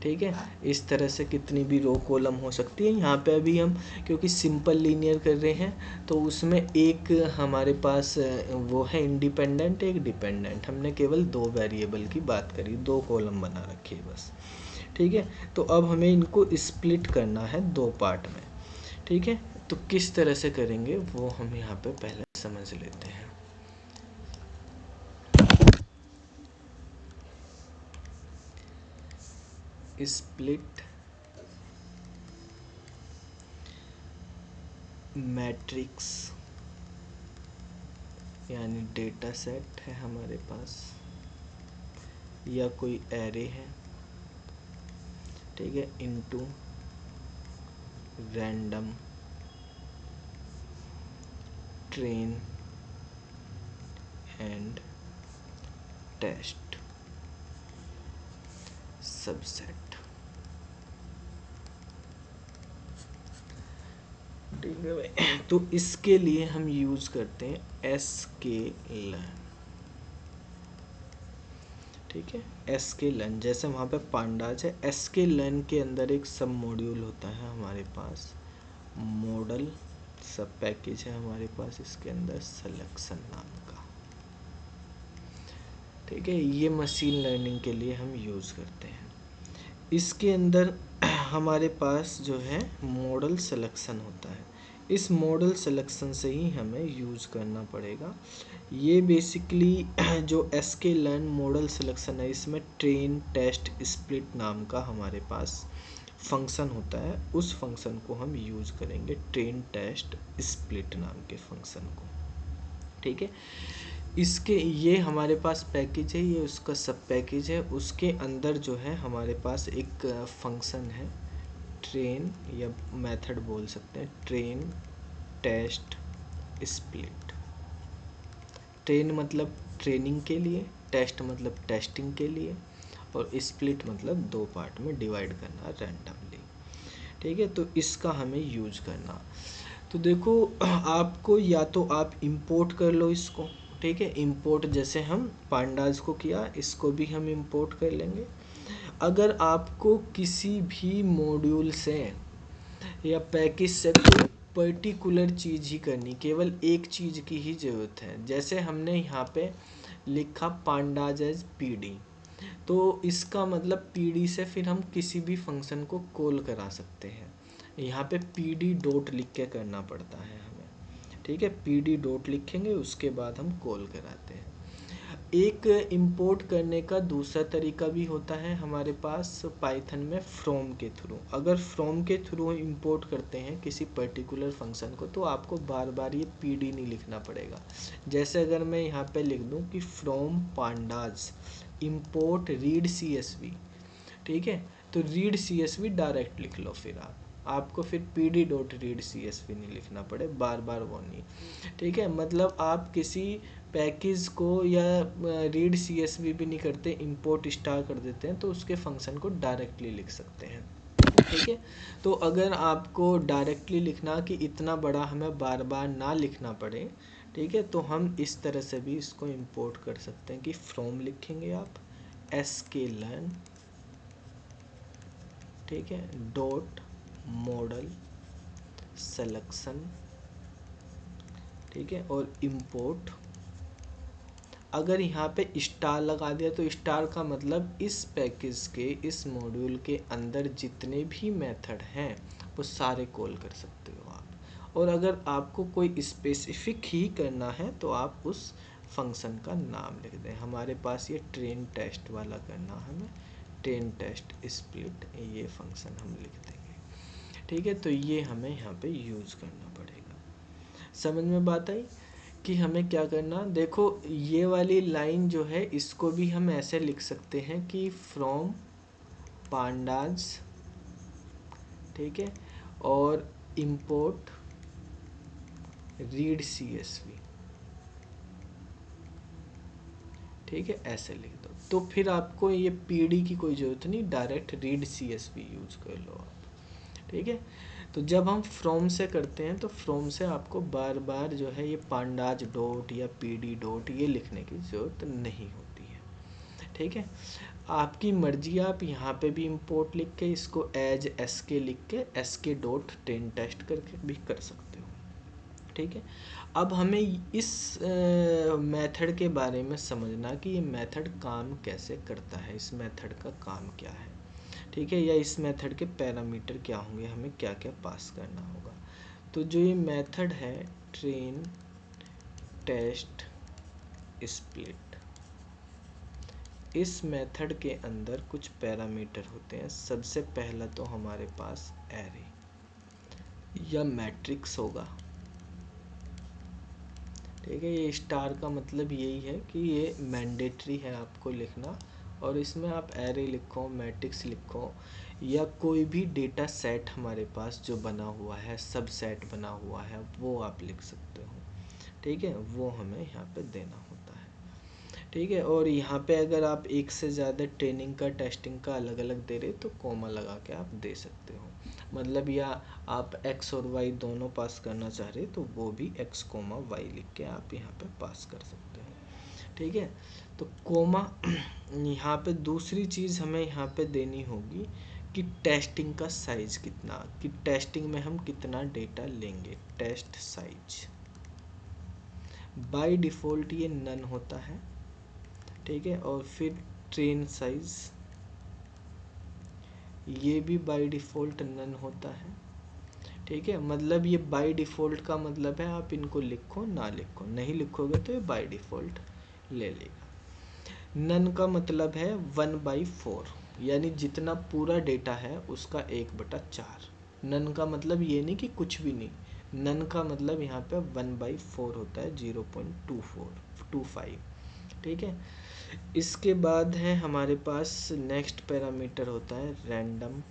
ठीक है। इस तरह से कितनी भी रो कॉलम हो सकती है। यहाँ पे अभी हम क्योंकि सिंपल लीनियर कर रहे हैं, तो उसमें एक हमारे पास वो है इंडिपेंडेंट, एक डिपेंडेंट, हमने केवल 2 वेरिएबल की बात करी, 2 कॉलम बना रखे बस, ठीक है। तो अब हमें इनको स्प्लिट करना है 2 पार्ट में, ठीक है। तो किस तरह से करेंगे वो हम यहाँ पे पहले समझ लेते हैं। स्प्लिट मैट्रिक्स, यानी डेटा सेट है हमारे पास या कोई एरे है, ठीक है, into random train and test subset, ठीक है भाई। तो इसके लिए हम यूज करते हैं sklearn, ठीक है। sklearn जैसे वहाँ पे पांडाज है, sklearn के अंदर एक सब मॉड्यूल होता है हमारे पास, मॉडल सब पैकेज है हमारे पास, इसके अंदर सिलेक्शन नाम का, ठीक है, ये मशीन लर्निंग के लिए हम यूज़ करते हैं। इसके अंदर हमारे पास जो है मॉडल सिलेक्शन होता है, इस मॉडल सिलेक्शन से ही हमें यूज़ करना पड़ेगा। ये बेसिकली जो एसके लर्न मॉडल सिलेक्शन है, इसमें ट्रेन टेस्ट स्प्लिट नाम का हमारे पास फंक्शन होता है, उस फंक्शन को हम यूज़ करेंगे, ट्रेन टेस्ट स्प्लिट नाम के फंक्शन को। ठीक है, इसके ये हमारे पास पैकेज है, ये उसका सब पैकेज है। उसके अंदर जो है हमारे पास एक फंक्शन है ट्रेन, या मेथड बोल सकते हैं, ट्रेन टेस्ट स्प्लिट। ट्रेन मतलब ट्रेनिंग के लिए, टेस्ट मतलब टेस्टिंग के लिए, और स्प्लिट मतलब दो पार्ट में डिवाइड करना रैंडमली। ठीक है, तो इसका हमें यूज करना। तो देखो, आपको या तो आप इंपोर्ट कर लो इसको, ठीक है, इंपोर्ट जैसे हम पांडाज को किया, इसको भी हम इंपोर्ट कर लेंगे। अगर आपको किसी भी मॉड्यूल से या पैकेज से कोई पर्टिकुलर चीज़ ही करनी, केवल एक चीज़ की ही ज़रूरत है, जैसे हमने यहाँ पे लिखा पांडाज एज पीडी, तो इसका मतलब पीडी से फिर हम किसी भी फंक्शन को कॉल करा सकते हैं। यहाँ पे पीडी डॉट लिख के करना पड़ता है हमें, ठीक है, पीडी डॉट लिखेंगे, उसके बाद हम कॉल कराते हैं। एक इंपोर्ट करने का दूसरा तरीका भी होता है हमारे पास पाइथन में, फ्रॉम के थ्रू। अगर फ्रॉम के थ्रू इंपोर्ट करते हैं किसी पर्टिकुलर फंक्शन को, तो आपको बार बार ये पीडी नहीं लिखना पड़ेगा। जैसे अगर मैं यहाँ पे लिख दूँ कि from pandas import read CSV, ठीक है, तो रीड CSV डायरेक्ट लिख लो, फिर आपको फिर pd डॉट रीड CSV नहीं लिखना पड़े, बार बार वो नहीं। ठीक है, मतलब आप किसी पैकेज को या रीड CSV भी नहीं करते, इंपोर्ट स्टार कर देते हैं, तो उसके फंक्शन को डायरेक्टली लिख सकते हैं। ठीक है, तो अगर आपको डायरेक्टली लिखना कि इतना बड़ा हमें बार बार ना लिखना पड़े, ठीक है, तो हम इस तरह से भी इसको इंपोर्ट कर सकते हैं कि फ्रॉम लिखेंगे आप sklearn, ठीक है, डॉट मॉडल सिलेक्शन, ठीक है, और इंपोर्ट। अगर यहाँ पे स्टार लगा दिया तो स्टार का मतलब इस पैकेज के, इस मॉड्यूल के अंदर जितने भी मेथड हैं वो सारे कॉल कर सकते हो आप। और अगर आपको कोई स्पेसिफिक ही करना है तो आप उस फंक्शन का नाम लिख दें। हमारे पास ये ट्रेन टेस्ट वाला करना है, हमें ट्रेन टेस्ट स्प्लिट, ये फंक्शन हम लिख देंगे। ठीक है, तो ये हमें यहाँ पे यूज़ करना पड़ेगा। समझ में बात आई कि हमें क्या करना। देखो, ये वाली लाइन जो है इसको भी हम ऐसे लिख सकते हैं कि फ्रॉम पांडाज, ठीक है, और इंपोर्ट रीड CSV, ठीक है, ऐसे लिख दो। तो फिर आपको ये पीडी की कोई ज़रूरत नहीं, डायरेक्ट रीड CSV यूज़ कर लो आप। ठीक है, तो जब हम फ्रॉम से करते हैं तो फ्रॉम से आपको बार बार जो है ये पांडाज डॉट या पीडी डॉट ये लिखने की ज़रूरत नहीं होती है। ठीक है, आपकी मर्जी, आप यहाँ पे भी इंपोर्ट लिख के इसको एज SK लिख के SK डॉट ट्रेन टेस्ट करके भी कर सकते हो। ठीक है, अब हमें इस मेथड के बारे में समझना कि ये मेथड काम कैसे करता है, इस मेथड का काम क्या है। ठीक है, या इस मेथड के पैरामीटर क्या होंगे, हमें क्या क्या पास करना होगा। तो जो ये मेथड है ट्रेन टेस्ट स्प्लिट, इस मेथड के अंदर कुछ पैरामीटर होते हैं। सबसे पहला तो हमारे पास एरे या मैट्रिक्स होगा। ठीक है, ये स्टार का मतलब यही है कि ये मैंडेटरी है आपको लिखना, और इसमें आप एरे लिखो, मैट्रिक्स लिखो, या कोई भी डेटा सेट हमारे पास जो बना हुआ है, सब सेट बना हुआ है, वो आप लिख सकते हो। ठीक है, वो हमें यहाँ पे देना होता है। ठीक है, और यहाँ पे अगर आप एक से ज़्यादा ट्रेनिंग का, टेस्टिंग का अलग अलग दे रहे तो कोमा लगा के आप दे सकते हो। मतलब या आप x और y दोनों पास करना चाह रहे तो वो भी x, y लिख के आप यहाँ पे पास कर सकते हो। ठीक है, तो कोमा यहाँ पे दूसरी चीज़ हमें यहाँ पे देनी होगी कि टेस्टिंग का साइज कितना, कि टेस्टिंग में हम कितना डेटा लेंगे, टेस्ट साइज। बाय डिफ़ॉल्ट ये नन होता है, ठीक है। और फिर ट्रेन साइज, ये भी बाय डिफ़ॉल्ट नन होता है, ठीक है। मतलब ये बाय डिफ़ॉल्ट का मतलब है आप इनको लिखो ना लिखो, नहीं लिखोगे तो ये बाय डिफ़ॉल्ट ले लेगा। नन का मतलब है 1/4, यानी जितना पूरा डेटा है उसका 1/4। नन का मतलब ये नहीं कि कुछ भी नहीं, नन का मतलब यहाँ पे 1/4 होता है, 0.25, ठीक है। इसके बाद है हमारे पास नेक्स्ट पैरामीटर होता है रैंडम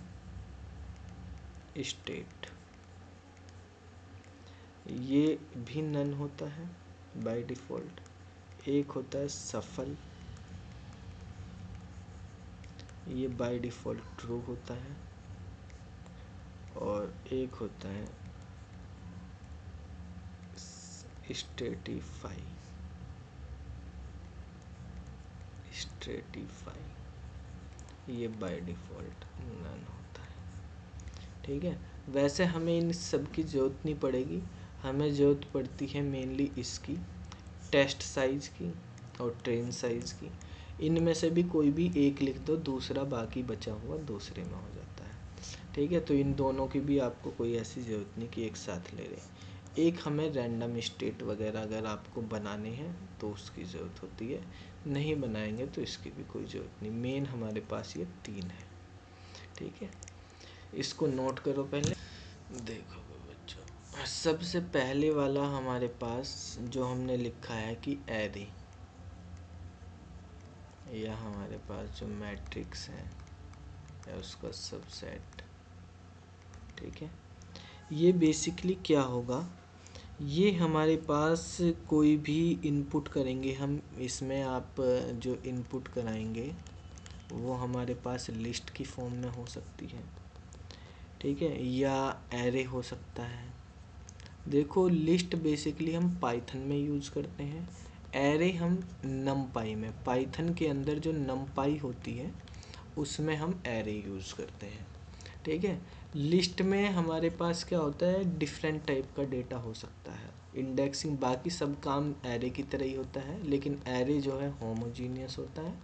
स्टेट, ये भी नन होता है बाय डिफ़ॉल्ट। एक होता है सफल, ये बाय डिफ़ॉल्ट ट्रू होता है। और एक होता है स्ट्रेटिफाई, ये बाय डिफ़ॉल्ट नन होता है, ठीक है। वैसे हमें इन सब की ज़रूरत नहीं पड़ेगी, हमें ज़रूरत पड़ती है मेनली इसकी टेस्ट साइज़ की और ट्रेन साइज़ की। इनमें से भी कोई भी एक लिख दो, दूसरा बाकी बचा हुआ दूसरे में हो जाता है, ठीक है। तो इन दोनों की भी आपको कोई ऐसी ज़रूरत नहीं कि एक साथ ले लें। एक हमें रैंडम स्टेट वगैरह अगर आपको बनाने हैं तो उसकी ज़रूरत होती है, नहीं बनाएंगे तो इसकी भी कोई ज़रूरत नहीं। मेन हमारे पास ये 3 है, ठीक है। इसको नोट करो पहले, देखो बच्चों। सबसे पहले वाला हमारे पास जो हमने लिखा है कि एरे, या हमारे पास जो मैट्रिक्स है या उसका सबसेट, ठीक है। ये बेसिकली क्या होगा, ये हमारे पास कोई भी इनपुट करेंगे हम इसमें, आप जो इनपुट कराएंगे वो हमारे पास लिस्ट की फॉर्म में हो सकती है, ठीक है, या एरे हो सकता है। देखो लिस्ट बेसिकली हम पाइथन में यूज़ करते हैं, एरे हम नमपाई में, पाइथन के अंदर जो नमपाई होती है उसमें हम एरे यूज़ करते हैं, ठीक है। लिस्ट में हमारे पास क्या होता है, डिफरेंट टाइप का डेटा हो सकता है, इंडेक्सिंग बाकी सब काम एरे की तरह ही होता है, लेकिन एरे जो है होमोजीनियस होता है,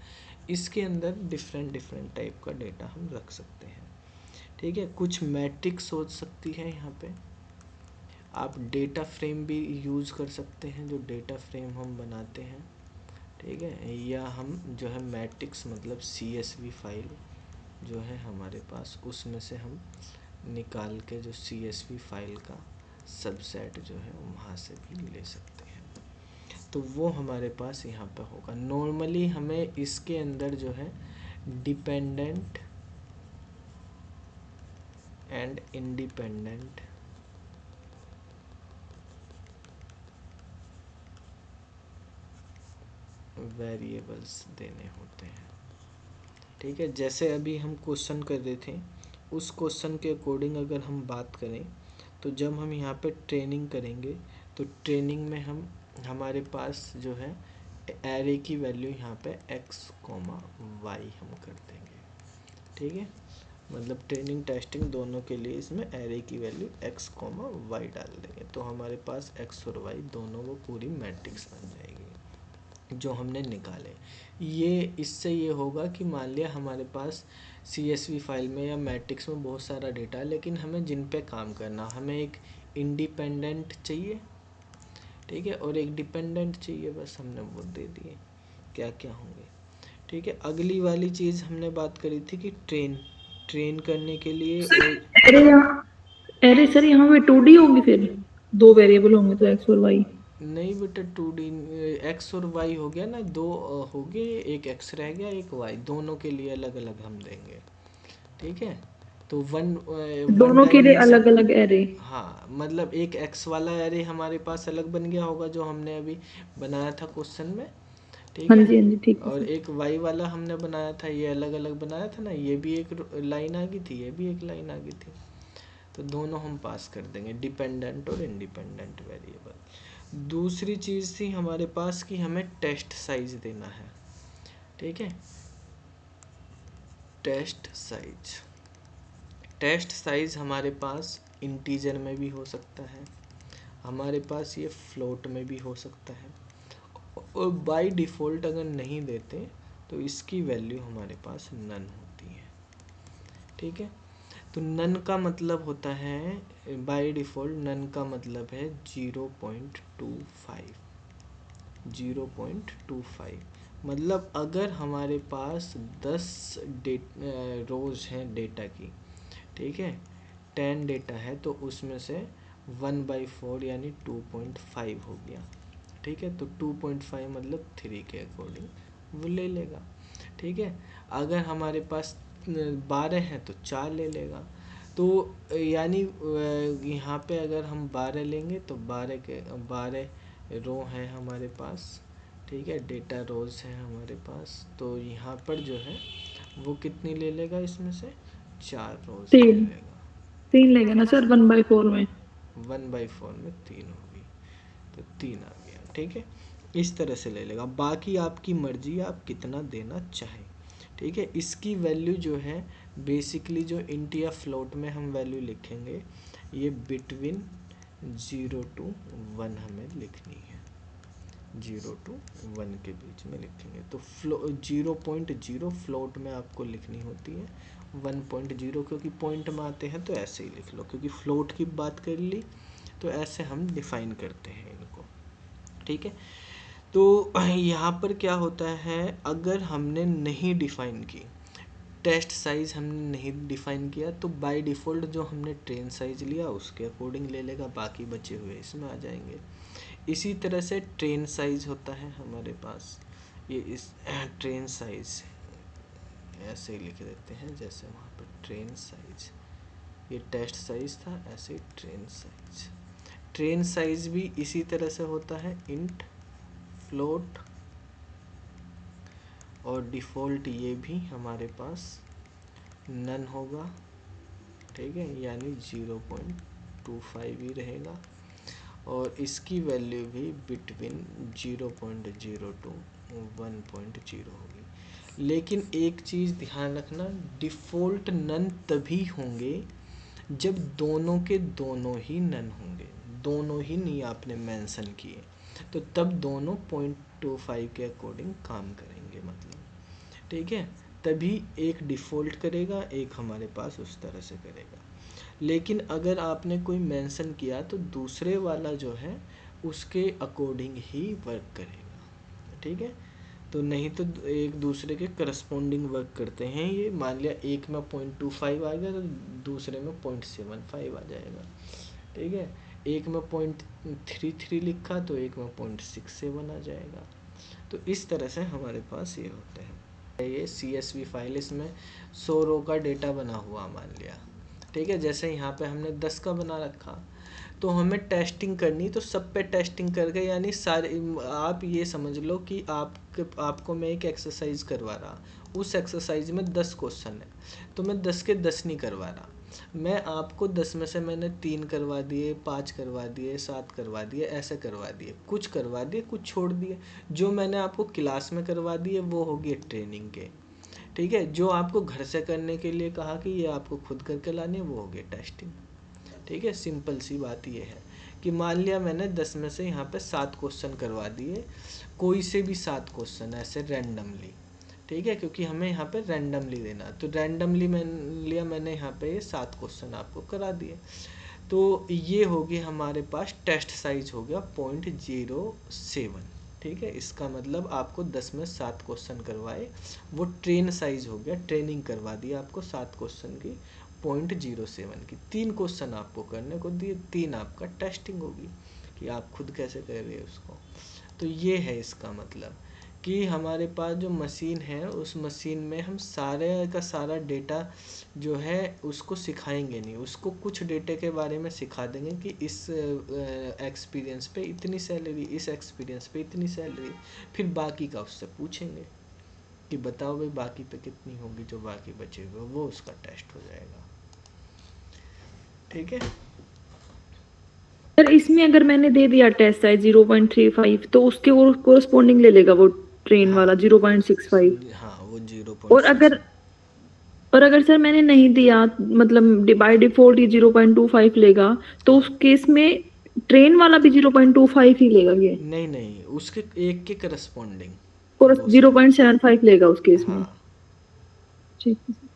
इसके अंदर डिफरेंट डिफरेंट टाइप का डेटा हम रख सकते हैं, ठीक है। कुछ मैट्रिक्स हो सकती है यहाँ पे, आप डेटा फ्रेम भी यूज़ कर सकते हैं, जो डेटा फ्रेम हम बनाते हैं, ठीक है। या हम जो है मैट्रिक्स मतलब CSV फाइल जो है हमारे पास, उसमें से हम निकाल के जो CSV फाइल का सबसेट जो है वहाँ से भी ले सकते हैं। तो वो हमारे पास यहाँ पे होगा। नॉर्मली हमें इसके अंदर जो है डिपेंडेंट एंड इंडिपेंडेंट वेरिएबल्स देने होते हैं, ठीक है। जैसे अभी हम क्वेश्चन कर रहे थे, उस क्वेश्चन के अकॉर्डिंग अगर हम बात करें तो जब हम यहाँ पे ट्रेनिंग करेंगे तो ट्रेनिंग में हम हमारे पास जो है एरे की वैल्यू यहाँ पे x, y हम कर देंगे, ठीक है। मतलब ट्रेनिंग टेस्टिंग दोनों के लिए इसमें एरे की वैल्यू x, y डाल देंगे, तो हमारे पास x और y दोनों वो पूरी मैट्रिक्स बन जाएगी जो हमने निकाले। ये इससे ये होगा कि मान लिया हमारे पास CSV फाइल में या मैट्रिक्स में बहुत सारा डेटा है, लेकिन हमें जिन पे काम करना, हमें एक इंडिपेंडेंट चाहिए, ठीक है, और एक डिपेंडेंट चाहिए, बस हमने वो दे दिए क्या क्या होंगे, ठीक है। अगली वाली चीज़ हमने बात करी थी कि ट्रेन करने के लिए अरे सर यहाँ पे 2D होंगी, फिर 2 वेरिएबल होंगे तो x और y। नहीं बेटा 2D, एक्स और वाई हो गया ना, दो हो गए, एक एक्स रह गया एक वाई, दोनों के लिए अलग अलग हम देंगे, ठीक है। तो वन दोनों के लिए डायमेंशन, अलग अलग एरे। हाँ मतलब एक एक्स वाला एरे हमारे पास अलग बन गया होगा जो हमने अभी बनाया था क्वेश्चन में, ठीक हाँ है। जी, हाँ जी, ठीक है और सर। एक वाई वाला हमने बनाया था, ये अलग अलग बनाया था ना, ये भी एक लाइन आ गई थी, ये भी एक लाइन आ गई थी, तो दोनों हम पास कर देंगे, डिपेंडेंट और इंडिपेंडेंट वेरिएबल। दूसरी चीज़ थी हमारे पास कि हमें टेस्ट साइज देना है, ठीक है। टेस्ट साइज हमारे पास इंटीजर में भी हो सकता है, हमारे पास ये फ्लोट में भी हो सकता है, और बाय डिफ़ॉल्ट अगर नहीं देते तो इसकी वैल्यू हमारे पास नन होती है। ठीक है, तो नन का मतलब होता है बाय डिफ़ॉल्ट, नन का मतलब है 0.25। 0.25 मतलब अगर हमारे पास 10 रोज़ हैं डेटा की, ठीक है, 10 डेटा है तो उसमें से 1/4 यानी 2.5 हो गया। ठीक है, तो 2.5 मतलब 3 के अकॉर्डिंग वो ले लेगा। ठीक है, अगर हमारे पास 12 हैं तो 4 ले लेगा। तो यानी यहाँ पे अगर हम 12 लेंगे तो 12 रो हैं हमारे पास। ठीक है, डेटा रोज हैं हमारे पास, तो यहाँ पर जो है वो कितनी ले लेगा, इसमें से 4 रोज ले तीन लेगा। 3 लेगा ना सर 1/4 में। 1/4 में 3 होगी तो 3 आ गया। ठीक है, इस तरह से ले लेगा। बाकी आपकी मर्जी, आप कितना देना चाहें। ठीक है, इसकी वैल्यू जो है बेसिकली जो इंट या फ्लोट में हम वैल्यू लिखेंगे, ये बिटवीन 0 to 1 हमें लिखनी है। 0 to 1 के बीच में लिखेंगे तो 0.0 फ्लोट में आपको लिखनी होती है। 1.0 क्योंकि पॉइंट में आते हैं तो ऐसे ही लिख लो, क्योंकि फ्लोट की बात कर ली तो ऐसे हम डिफाइन करते हैं इनको। ठीक है, तो यहाँ पर क्या होता है, अगर हमने नहीं डिफाइन की, टेस्ट साइज हमने नहीं डिफाइन किया, तो बाय डिफ़ॉल्ट जो हमने ट्रेन साइज लिया उसके अकॉर्डिंग ले लेगा, बाकी बचे हुए इसमें आ जाएंगे। इसी तरह से ट्रेन साइज होता है हमारे पास, ये इस ट्रेन साइज ऐसे ही लिख देते हैं जैसे वहाँ पर ट्रेन साइज, ये टेस्ट साइज था, ऐसे ट्रेन साइज। ट्रेन साइज भी इसी तरह से होता है, इंट, फ्लोट और डिफ़ॉल्ट ये भी हमारे पास नन होगा। ठीक है, यानी 0.25 ही रहेगा और इसकी वैल्यू भी बिटवीन 0.0 to 1.0 होगी। लेकिन एक चीज़ ध्यान रखना, डिफ़ॉल्ट नन तभी होंगे जब दोनों के दोनों ही नन होंगे, दोनों ही नहीं आपने मेंशन किए, तो तब दोनों 0.25 के अकॉर्डिंग काम करेंगे मतलब। ठीक है, तभी एक डिफ़ॉल्ट करेगा, एक हमारे पास उस तरह से करेगा। लेकिन अगर आपने कोई मेंशन किया तो दूसरे वाला जो है उसके अकॉर्डिंग ही वर्क करेगा। ठीक है, तो नहीं तो एक दूसरे के करस्पॉन्डिंग वर्क करते हैं ये। मान लिया एक में 0.25 आ गया तो दूसरे में 0.75 आ जाएगा। ठीक है, एक में 0.33 लिखा तो एक में 0.67 आ जाएगा। तो इस तरह से हमारे पास ये होते हैं। ये CSV फाइल, इसमें 100 रो का डेटा बना हुआ मान लिया। ठीक है, जैसे यहाँ पे हमने 10 का बना रखा, तो हमें टेस्टिंग करनी, तो सब पे टेस्टिंग करके, यानी सारे, आप ये समझ लो कि आपको मैं एक एक्सरसाइज करवा रहा, उस एक्सरसाइज में 10 क्वेश्चन है, तो मैं 10 के 10 नहीं करवा रहा, मैं आपको 10 में से मैंने 3 करवा दिए, 5 करवा दिए, 7 करवा दिए, ऐसे करवा दिए, कुछ करवा दिए, कुछ छोड़ दिए। जो मैंने आपको क्लास में करवा दिए वो हो गए ट्रेनिंग के। ठीक है, जो आपको घर से करने के लिए कहा कि ये आपको खुद करके लानी है, वो हो गए टेस्टिंग। ठीक है, सिंपल सी बात ये है कि मान लिया मैंने 10 में से यहाँ पे 7 क्वेश्चन करवा दिए, कोई से भी 7 क्वेश्चन ऐसे रैंडमली। ठीक है, क्योंकि हमें यहाँ पे रैंडमली देना, तो रैंडमली मैंने यहाँ पे ये 7 क्वेश्चन आपको करा दिए। तो ये होगी हमारे पास टेस्ट साइज हो गया 0.07। ठीक है, इसका मतलब आपको 10 में 7 क्वेश्चन करवाए, वो ट्रेन साइज हो गया, ट्रेनिंग करवा दी आपको 7 क्वेश्चन की 0.07 की। 3 क्वेश्चन आपको करने को दिए, 3 आपका टेस्टिंग होगी कि आप खुद कैसे कर रहे हैं उसको। तो ये है इसका मतलब कि हमारे पास जो मशीन है, उस मशीन में हम सारे का सारा डेटा जो है उसको सिखाएंगे नहीं, उसको कुछ डेटे के बारे में सिखा देंगे कि इस एक्सपीरियंस पे इतनी सैलरी, इस एक्सपीरियंस पे इतनी सैलरी, फिर बाकी का उससे पूछेंगे कि बताओ भाई बाकी पे कितनी होगी, जो बाकी बचे हुए वो उसका टेस्ट हो जाएगा। ठीक है, सर इसमें अगर मैंने दे दिया टेस्ट साइज 0.35 तो उसके कोरस्पॉन्डिंग ले लेगा वो ट्रेन हाँ वाला 0.65। हाँ, वो और 0.6। अगर सर मैंने नहीं दिया, मतलब बाय डिफॉल्ट ये 0.25 लेगा, तो हाँ उस केस में ट्रेन वाला भी 0.25 ही लेगा ये, नहीं नहीं, उसके एक के करस्पॉन्डिंग और दो से। 0.75 लेगा उस केस में। हाँ, ठीक है सर।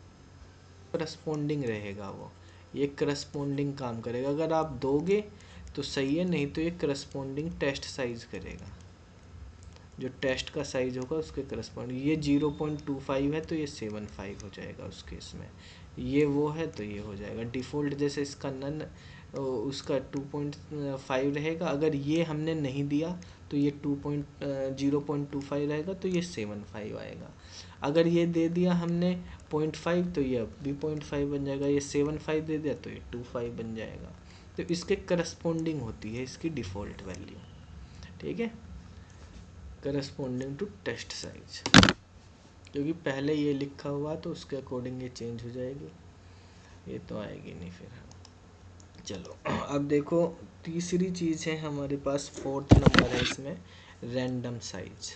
करस्पॉन्डिंग रहेगा वो, ये करस्पॉन्डिंग काम करेगा। अगर आप दोगे तो सही है, नहीं तो ये करस्पॉन्डिंग टेस्ट साइज करेगा, जो टेस्ट का साइज होगा उसके करस्पॉन्डिंग। ये 0.25 है तो ये 75 हो जाएगा उस केस में, ये वो है तो ये हो जाएगा डिफ़ॉल्ट। जैसे इसका नन उसका 2.5 रहेगा, अगर ये हमने नहीं दिया तो ये 0.25 रहेगा, तो ये 75 आएगा। अगर ये दे दिया हमने 0.5 तो ये अब भी 0.5 बन जाएगा, ये 75 दे दिया तो ये 25 बन जाएगा। तो इसके करस्पॉन्डिंग होती है इसकी डिफ़ॉल्ट वैल्यू, ठीक है, करस्पॉन्डिंग टू टेस्ट साइज। क्योंकि पहले ये लिखा हुआ तो उसके अकॉर्डिंग ये चेंज हो जाएगी, ये तो आएगी नहीं फिर। चलो अब देखो, तीसरी चीज़ है हमारे पास, फोर्थ नंबर है इसमें, रैंडम साइज।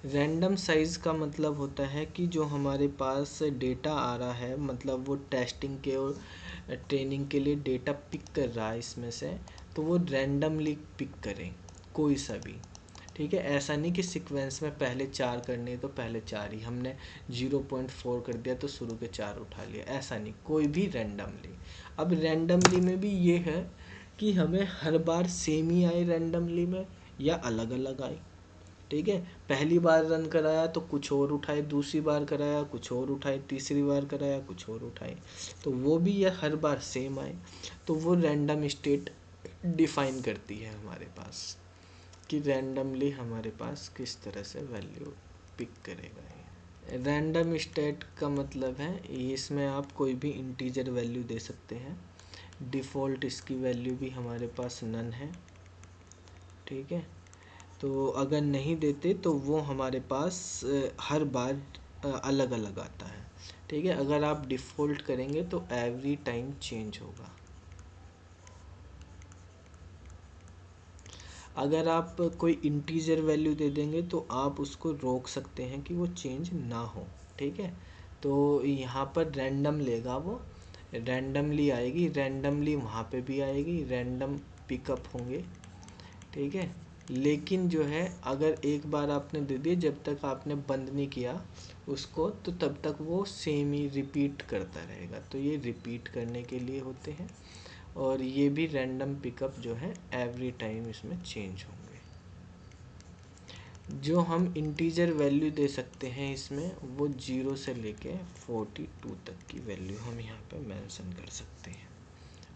रैंडम साइज का मतलब होता है कि जो हमारे पास डेटा आ रहा है, मतलब वो टेस्टिंग के और ट्रेनिंग के लिए डेटा पिक कर रहा है इसमें से, तो वो रैंडमली पिक करें कोई सा भी, ठीक है। ऐसा नहीं कि सीक्वेंस में पहले 4 करने तो पहले 4 ही, हमने 0.4 कर दिया तो शुरू के 4 उठा लिया, ऐसा नहीं, कोई भी रैंडमली। अब रैंडमली में भी ये है कि हमें हर बार सेम ही आए रैंडमली में, या अलग अलग आए, ठीक है। पहली बार रन कराया तो कुछ और उठाए, दूसरी बार कराया कुछ और उठाए, तीसरी बार कराया कुछ और उठाए, तो वो भी ये हर बार सेम आए। तो वो रैंडम स्टेट डिफाइन करती है हमारे पास, कि रैंडमली हमारे पास किस तरह से वैल्यू पिक करेगा ये। रैंडम स्टेट का मतलब है इसमें आप कोई भी इंटीजर वैल्यू दे सकते हैं। डिफ़ॉल्ट इसकी वैल्यू भी हमारे पास नन है, ठीक है। तो अगर नहीं देते तो वो हमारे पास हर बार अलग अलग आता है, ठीक है। अगर आप डिफ़ॉल्ट करेंगे तो एवरी टाइम चेंज होगा। अगर आप कोई इंटीजर वैल्यू दे देंगे तो आप उसको रोक सकते हैं कि वो चेंज ना हो, ठीक है। तो यहाँ पर रैंडम लेगा वो, रैंडमली आएगी, रैंडमली वहाँ पे भी आएगी, रैंडम पिकअप होंगे, ठीक है। लेकिन जो है अगर एक बार आपने दे दिया, जब तक आपने बंद नहीं किया उसको, तो तब तक वो सेम ही रिपीट करता रहेगा। तो ये रिपीट करने के लिए होते हैं, और ये भी रैंडम पिकअप जो है एवरी टाइम इसमें चेंज होंगे। जो हम इंटीजर वैल्यू दे सकते हैं इसमें, वो 0 से लेके 42 तक की वैल्यू हम यहाँ पे मेंशन कर सकते हैं,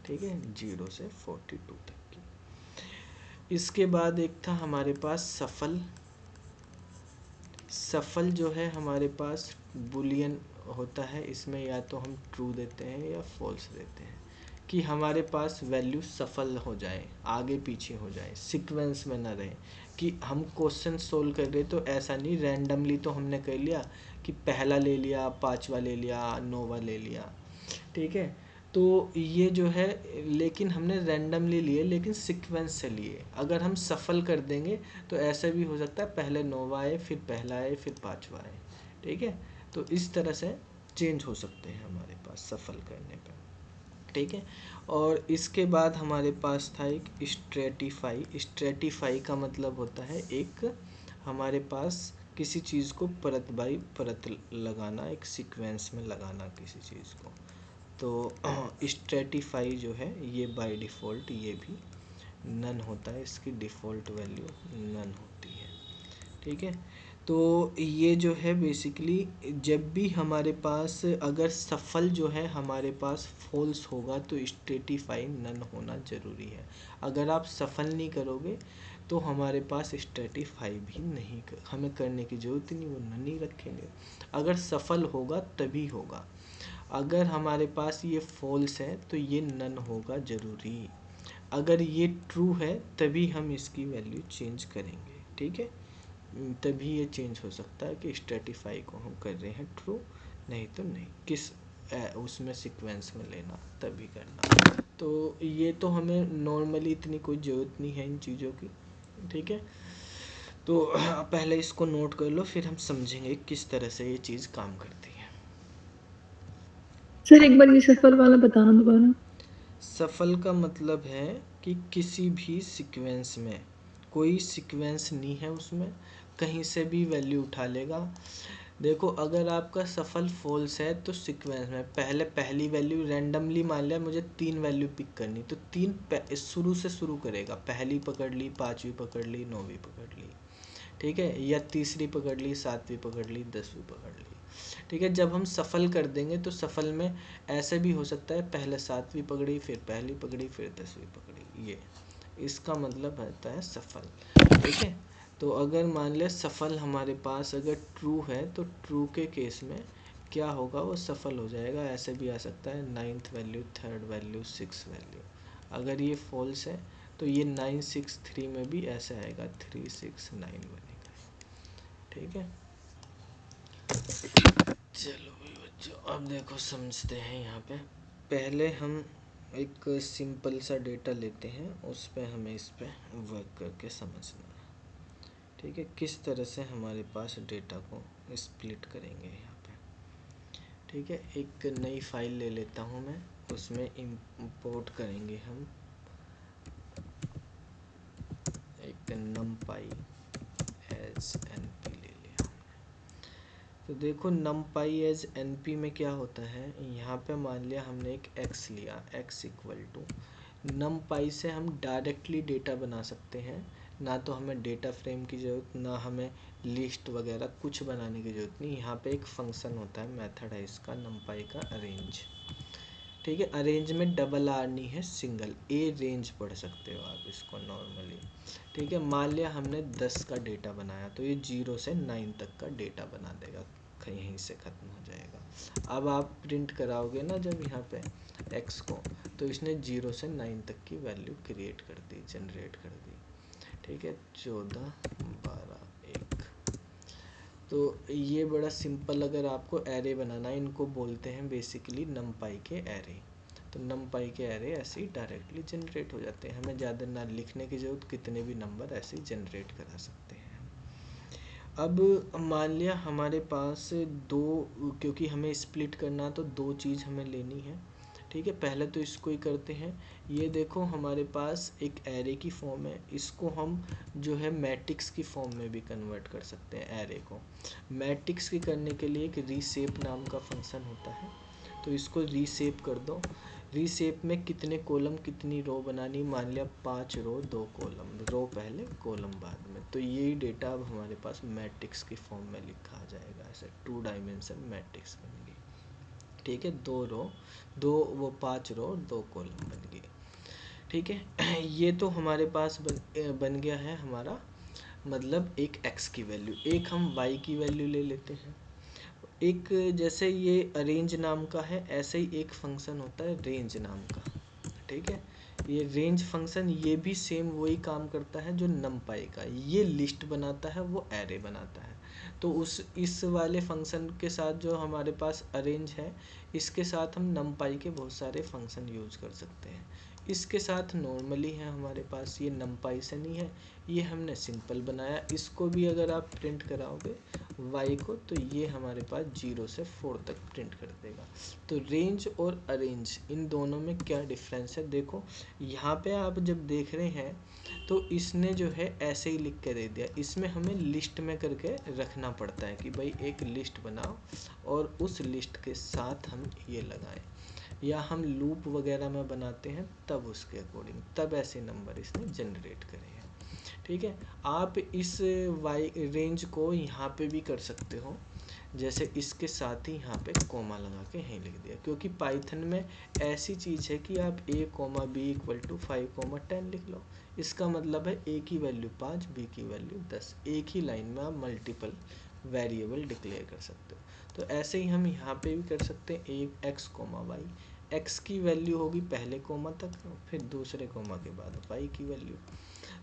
ठीक है, 0 से 42 तक की। इसके बाद एक था हमारे पास सफल। सफल जो है हमारे पास बुलियन होता है, इसमें या तो हम ट्रू देते हैं या फॉल्स देते हैं, कि हमारे पास वैल्यू सफल हो जाए, आगे पीछे हो जाए, सीक्वेंस में ना रहे। कि हम क्वेश्चन सोल्व कर रहे तो ऐसा नहीं रैंडमली तो हमने कर लिया कि पहला ले लिया, पांचवा ले लिया, नौवा ले लिया, ठीक है। तो ये जो है, लेकिन हमने रैंडमली लिए, लेकिन सीक्वेंस से लिए। अगर हम सफल कर देंगे तो ऐसा भी हो सकता है पहले नौवा आए, फिर पहला आए, फिर पांचवा आए, ठीक है। तो इस तरह से चेंज हो सकते हैं हमारे पास सफल करने पर, ठीक है। और इसके बाद हमारे पास था एक स्ट्रेटिफाई। स्ट्रेटिफाई का मतलब होता है एक हमारे पास किसी चीज़ को परत बाई परत लगाना, एक सीक्वेंस में लगाना किसी चीज़ को। तो स्ट्रेटिफाई जो है ये बाय डिफ़ॉल्ट ये भी नन होता है, इसकी डिफ़ॉल्ट वैल्यू नन होती है, ठीक है। तो ये जो है बेसिकली, जब भी हमारे पास अगर सफल जो है हमारे पास फॉल्स होगा तो स्ट्रेटिफाई नन होना ज़रूरी है। अगर आप सफल नहीं करोगे तो हमारे पास स्ट्रेटिफाई भी नहीं हमें करने की ज़रूरत नहीं, वो नन ही रखेंगे। अगर सफल होगा तभी होगा, अगर हमारे पास ये फॉल्स है तो ये नन होगा ज़रूरी। अगर ये ट्रू है तभी हम इसकी वैल्यू चेंज करेंगे, ठीक है। तभी ये चेंज हो सकता है कि स्ट्रेटिफाई को हम कर रहे हैं ट्रू, नहीं तो नहीं, किस उसमें सीक्वेंस में लेना तभी करना। तो ये तो हमें नॉर्मली इतनी कोई ज़रूरत नहीं है इन चीज़ों की, ठीक है। तो पहले इसको नोट कर लो, फिर हम समझेंगे किस तरह से ये चीज़ काम करती है। सर एक बार ये सफल वाला बताना दोबारा। सफल का मतलब है कि किसी भी सीक्वेंस में, कोई सीक्वेंस नहीं है उसमें, कहीं से भी वैल्यू उठा लेगा। देखो अगर आपका सफल फॉल्स है तो सीक्वेंस में पहले पहली वैल्यू रैंडमली, मान लिया मुझे 3 वैल्यू पिक करनी, तो 3 शुरू से शुरू करेगा, पहली पकड़ ली, 5वीं पकड़ ली, 9वीं पकड़ ली, ठीक है, या तीसरी पकड़ ली, 7वीं पकड़ ली, 10वीं पकड़ ली, ठीक है। जब हम सफल कर देंगे तो सफल में ऐसे भी हो सकता है पहले 7वीं पकड़ी, फिर पहली पकड़ी, फिर 10वीं पकड़ी, ये इसका मतलब होता है सफल, ठीक है। तो अगर मान लिया सफल हमारे पास अगर ट्रू है तो ट्रू के केस में क्या होगा, वो सफल हो जाएगा। ऐसे भी आ सकता है 9th value, 3rd value, 6th value. अगर ये फॉल्स है तो ये 9 6 3 में भी ऐसे आएगा, 3 6 9 बनेगा, ठीक है। चलो भाई बच्चों, अब देखो समझते हैं। यहाँ पे पहले हम एक सिंपल सा डेटा लेते हैं, उस पे हमें इस पे वर्क करके समझना है, ठीक है। किस तरह से हमारे पास डेटा को स्प्लिट करेंगे यहाँ पे, ठीक है। एक नई फाइल ले लेता हूँ मैं, उसमें इंपोर्ट करेंगे हम एक numpy एज np ले लिया। तो देखो numpy एज np में क्या होता है, यहाँ पे मान लिया हमने एक x लिया, x इक्वल टू numpy से हम डायरेक्टली डेटा बना सकते हैं, ना तो हमें डेटा फ्रेम की ज़रूरत, ना हमें लिस्ट वगैरह कुछ बनाने की ज़रूरत नहीं। यहाँ पे एक फंक्शन होता है, मेथड है इसका numpy का अरेंज, ठीक है। अरेंज में डबल आर नहीं है, सिंगल ए रेंज पढ़ सकते हो आप इसको नॉर्मली, ठीक है। मान लिया हमने 10 का डेटा बनाया तो ये 0 से 9 तक का डेटा बना देगा, यहीं से ख़त्म हो जाएगा। अब आप प्रिंट कराओगे ना जब यहाँ पे x को, तो इसने 0 से 9 तक की वैल्यू क्रिएट कर दी, जनरेट कर दी, ठीक है। 14 12 1। तो ये बड़ा सिंपल, अगर आपको एरे बनाना है, इनको बोलते हैं बेसिकली numpy के एरे। तो numpy के एरे ऐसे ही डायरेक्टली जनरेट हो जाते हैं, हमें ज़्यादा ना लिखने की ज़रूरत, कितने भी नंबर ऐसे ही जनरेट करा सकते हैं। अब मान लिया हमारे पास दो, क्योंकि हमें स्प्लिट करना तो दो चीज़ हमें लेनी है, ठीक है। पहले तो इसको ही करते हैं। ये देखो हमारे पास एक एरे की फॉर्म है, इसको हम जो है मैट्रिक्स की फॉर्म में भी कन्वर्ट कर सकते हैं एरे को। मैट्रिक्स की करने के लिए एक रीशेप नाम का फंक्शन होता है, तो इसको रीशेप कर दो। रीशेप में कितने कॉलम कितनी रो बनानी, मान लिया 5 रो 2 कॉलम, रो पहले कॉलम बाद में, तो यही डेटा अब हमारे पास मैट्रिक्स की फॉर्म में लिखा आ जाएगा, ऐसे 2 डायमेंशन मैट्रिक्स बन गई, ठीक है। 2 रो, 5 रो 2 कॉलम बन गए, ठीक है। ये तो हमारे पास बन गया है हमारा, मतलब एक x की वैल्यू। एक हम y की वैल्यू ले लेते हैं। एक जैसे ये अरेंज नाम का है, ऐसे ही एक फंक्शन होता है रेंज नाम का, ठीक है। ये रेंज फंक्शन ये भी सेम वही काम करता है जो numpy का, ये लिस्ट बनाता है, वो एरे बनाता है। तो इस वाले फंक्शन के साथ जो हमारे पास अरेंज है, इसके साथ हम numpy के बहुत सारे फंक्शन यूज कर सकते हैं। इसके साथ नॉर्मली है हमारे पास, ये numpy से नहीं है, ये हमने सिंपल बनाया। इसको भी अगर आप प्रिंट कराओगे y को, तो ये हमारे पास 0 से 4 तक प्रिंट कर देगा। तो रेंज और अरेंज, इन दोनों में क्या डिफरेंस है, देखो यहाँ पे आप जब देख रहे हैं तो इसने जो है ऐसे ही लिख के दे दिया, इसमें हमें लिस्ट में करके रखना पड़ता है कि भाई एक लिस्ट बनाओ और उस लिस्ट के साथ हम ये लगाएं, या हम लूप वगैरह में बनाते हैं तब उसके अकॉर्डिंग, तब ऐसे नंबर इसने जनरेट करे हैं, ठीक है। आप इस वाई रेंज को यहाँ पे भी कर सकते हो, जैसे इसके साथ ही यहाँ पे कोमा लगा के यहीं लिख दिया, क्योंकि पाइथन में ऐसी चीज़ है कि आप a comma b equal to 5 comma 10 लिख लो। इसका मतलब है a की वैल्यू 5, b की वैल्यू 10, एक ही लाइन में आप मल्टीपल वेरिएबल डिक्लेयर कर सकते हो। तो ऐसे ही हम यहाँ पे भी कर सकते हैं, एक x कोमा वाई, x की वैल्यू होगी पहले कोमा तक, फिर दूसरे कोमा के बाद y की वैल्यू।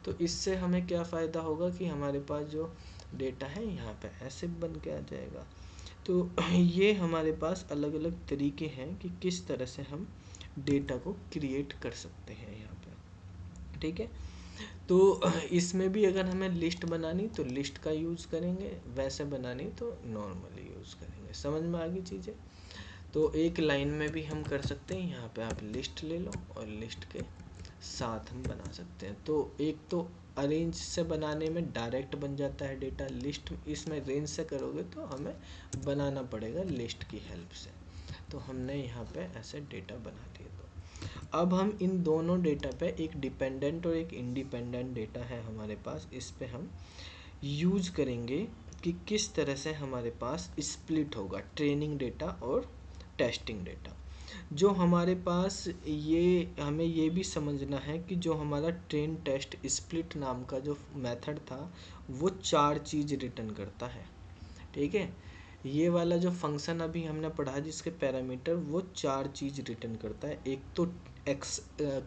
तो इससे हमें क्या फ़ायदा होगा कि हमारे पास जो डेटा है यहाँ पे ऐसे बन के आ जाएगा। तो ये हमारे पास अलग अलग तरीके हैं कि किस तरह से हम डेटा को क्रिएट कर सकते हैं यहाँ पे, ठीक है। तो इसमें भी अगर हमें लिस्ट बनानी तो लिस्ट का यूज़ करेंगे, वैसे बनानी तो नॉर्मली यूज़ करेंगे। समझ में आ गई चीज़ें। तो एक लाइन में भी हम कर सकते हैं, यहाँ पे आप लिस्ट ले लो और लिस्ट के साथ हम बना सकते हैं। तो एक तो अरेंज से बनाने में डायरेक्ट बन जाता है डेटा, लिस्ट इसमें रेंज से करोगे तो हमें बनाना पड़ेगा लिस्ट की हेल्प से। तो हमने यहाँ पे ऐसे डेटा बना दिए। तो अब हम इन दोनों डेटा पे, एक डिपेंडेंट और एक इंडिपेंडेंट डेटा है हमारे पास, इस पे हम यूज करेंगे कि किस तरह से हमारे पास स्प्लिट होगा ट्रेनिंग डेटा और टेस्टिंग डेटा। जो हमारे पास, ये हमें ये भी समझना है कि जो हमारा ट्रेन टेस्ट स्प्लिट नाम का जो मेथड था वो 4 चीज़ रिटर्न करता है। ठीक है, ये वाला जो फंक्शन अभी हमने पढ़ा जिसके पैरामीटर, वो 4 चीज़ रिटर्न करता है। एक तो x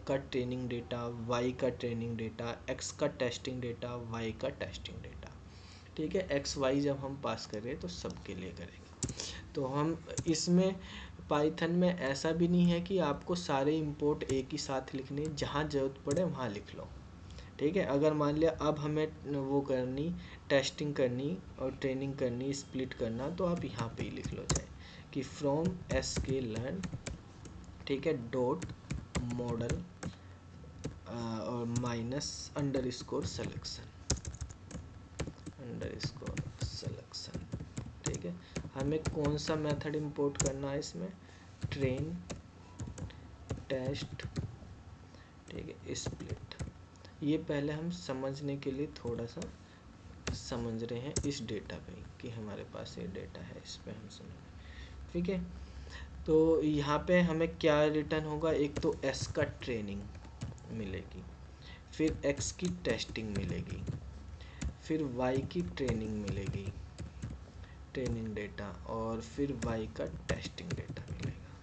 का ट्रेनिंग डेटा, y का ट्रेनिंग डेटा, x का टेस्टिंग डेटा, y का टेस्टिंग डेटा। ठीक है, एक्स वाई जब हम पास करें तो सबके लिए करेंगे। तो हम इसमें पाइथन में ऐसा भी नहीं है कि आपको सारे इंपोर्ट एक ही साथ लिखने, जहाँ जरूरत पड़े वहाँ लिख लो। ठीक है, अगर मान लिया अब हमें वो करनी, टेस्टिंग करनी और ट्रेनिंग करनी, स्प्लिट करना, तो आप यहाँ पे ही लिख लो चाहे कि फ्रॉम sklearn, ठीक है, डॉट मॉडल और माइनस अंडरस्कोर सिलेक्शन, ठीक है। हमें कौन सा मेथड इंपोर्ट करना है इसमें, ट्रेन टेस्ट, ठीक है, स्प्लिट। ये पहले हम समझने के लिए थोड़ा सा समझ रहे हैं इस डेटा पे कि हमारे पास ये डेटा है, इस पे हम समझ। ठीक है, तो यहाँ पे हमें क्या रिटर्न होगा, एक तो एस का ट्रेनिंग मिलेगी, फिर एक्स की टेस्टिंग मिलेगी, फिर वाई की ट्रेनिंग मिलेगी, ट्रेनिंग डेटा, और फिर वाई का टेस्टिंग डेटा मिलेगा।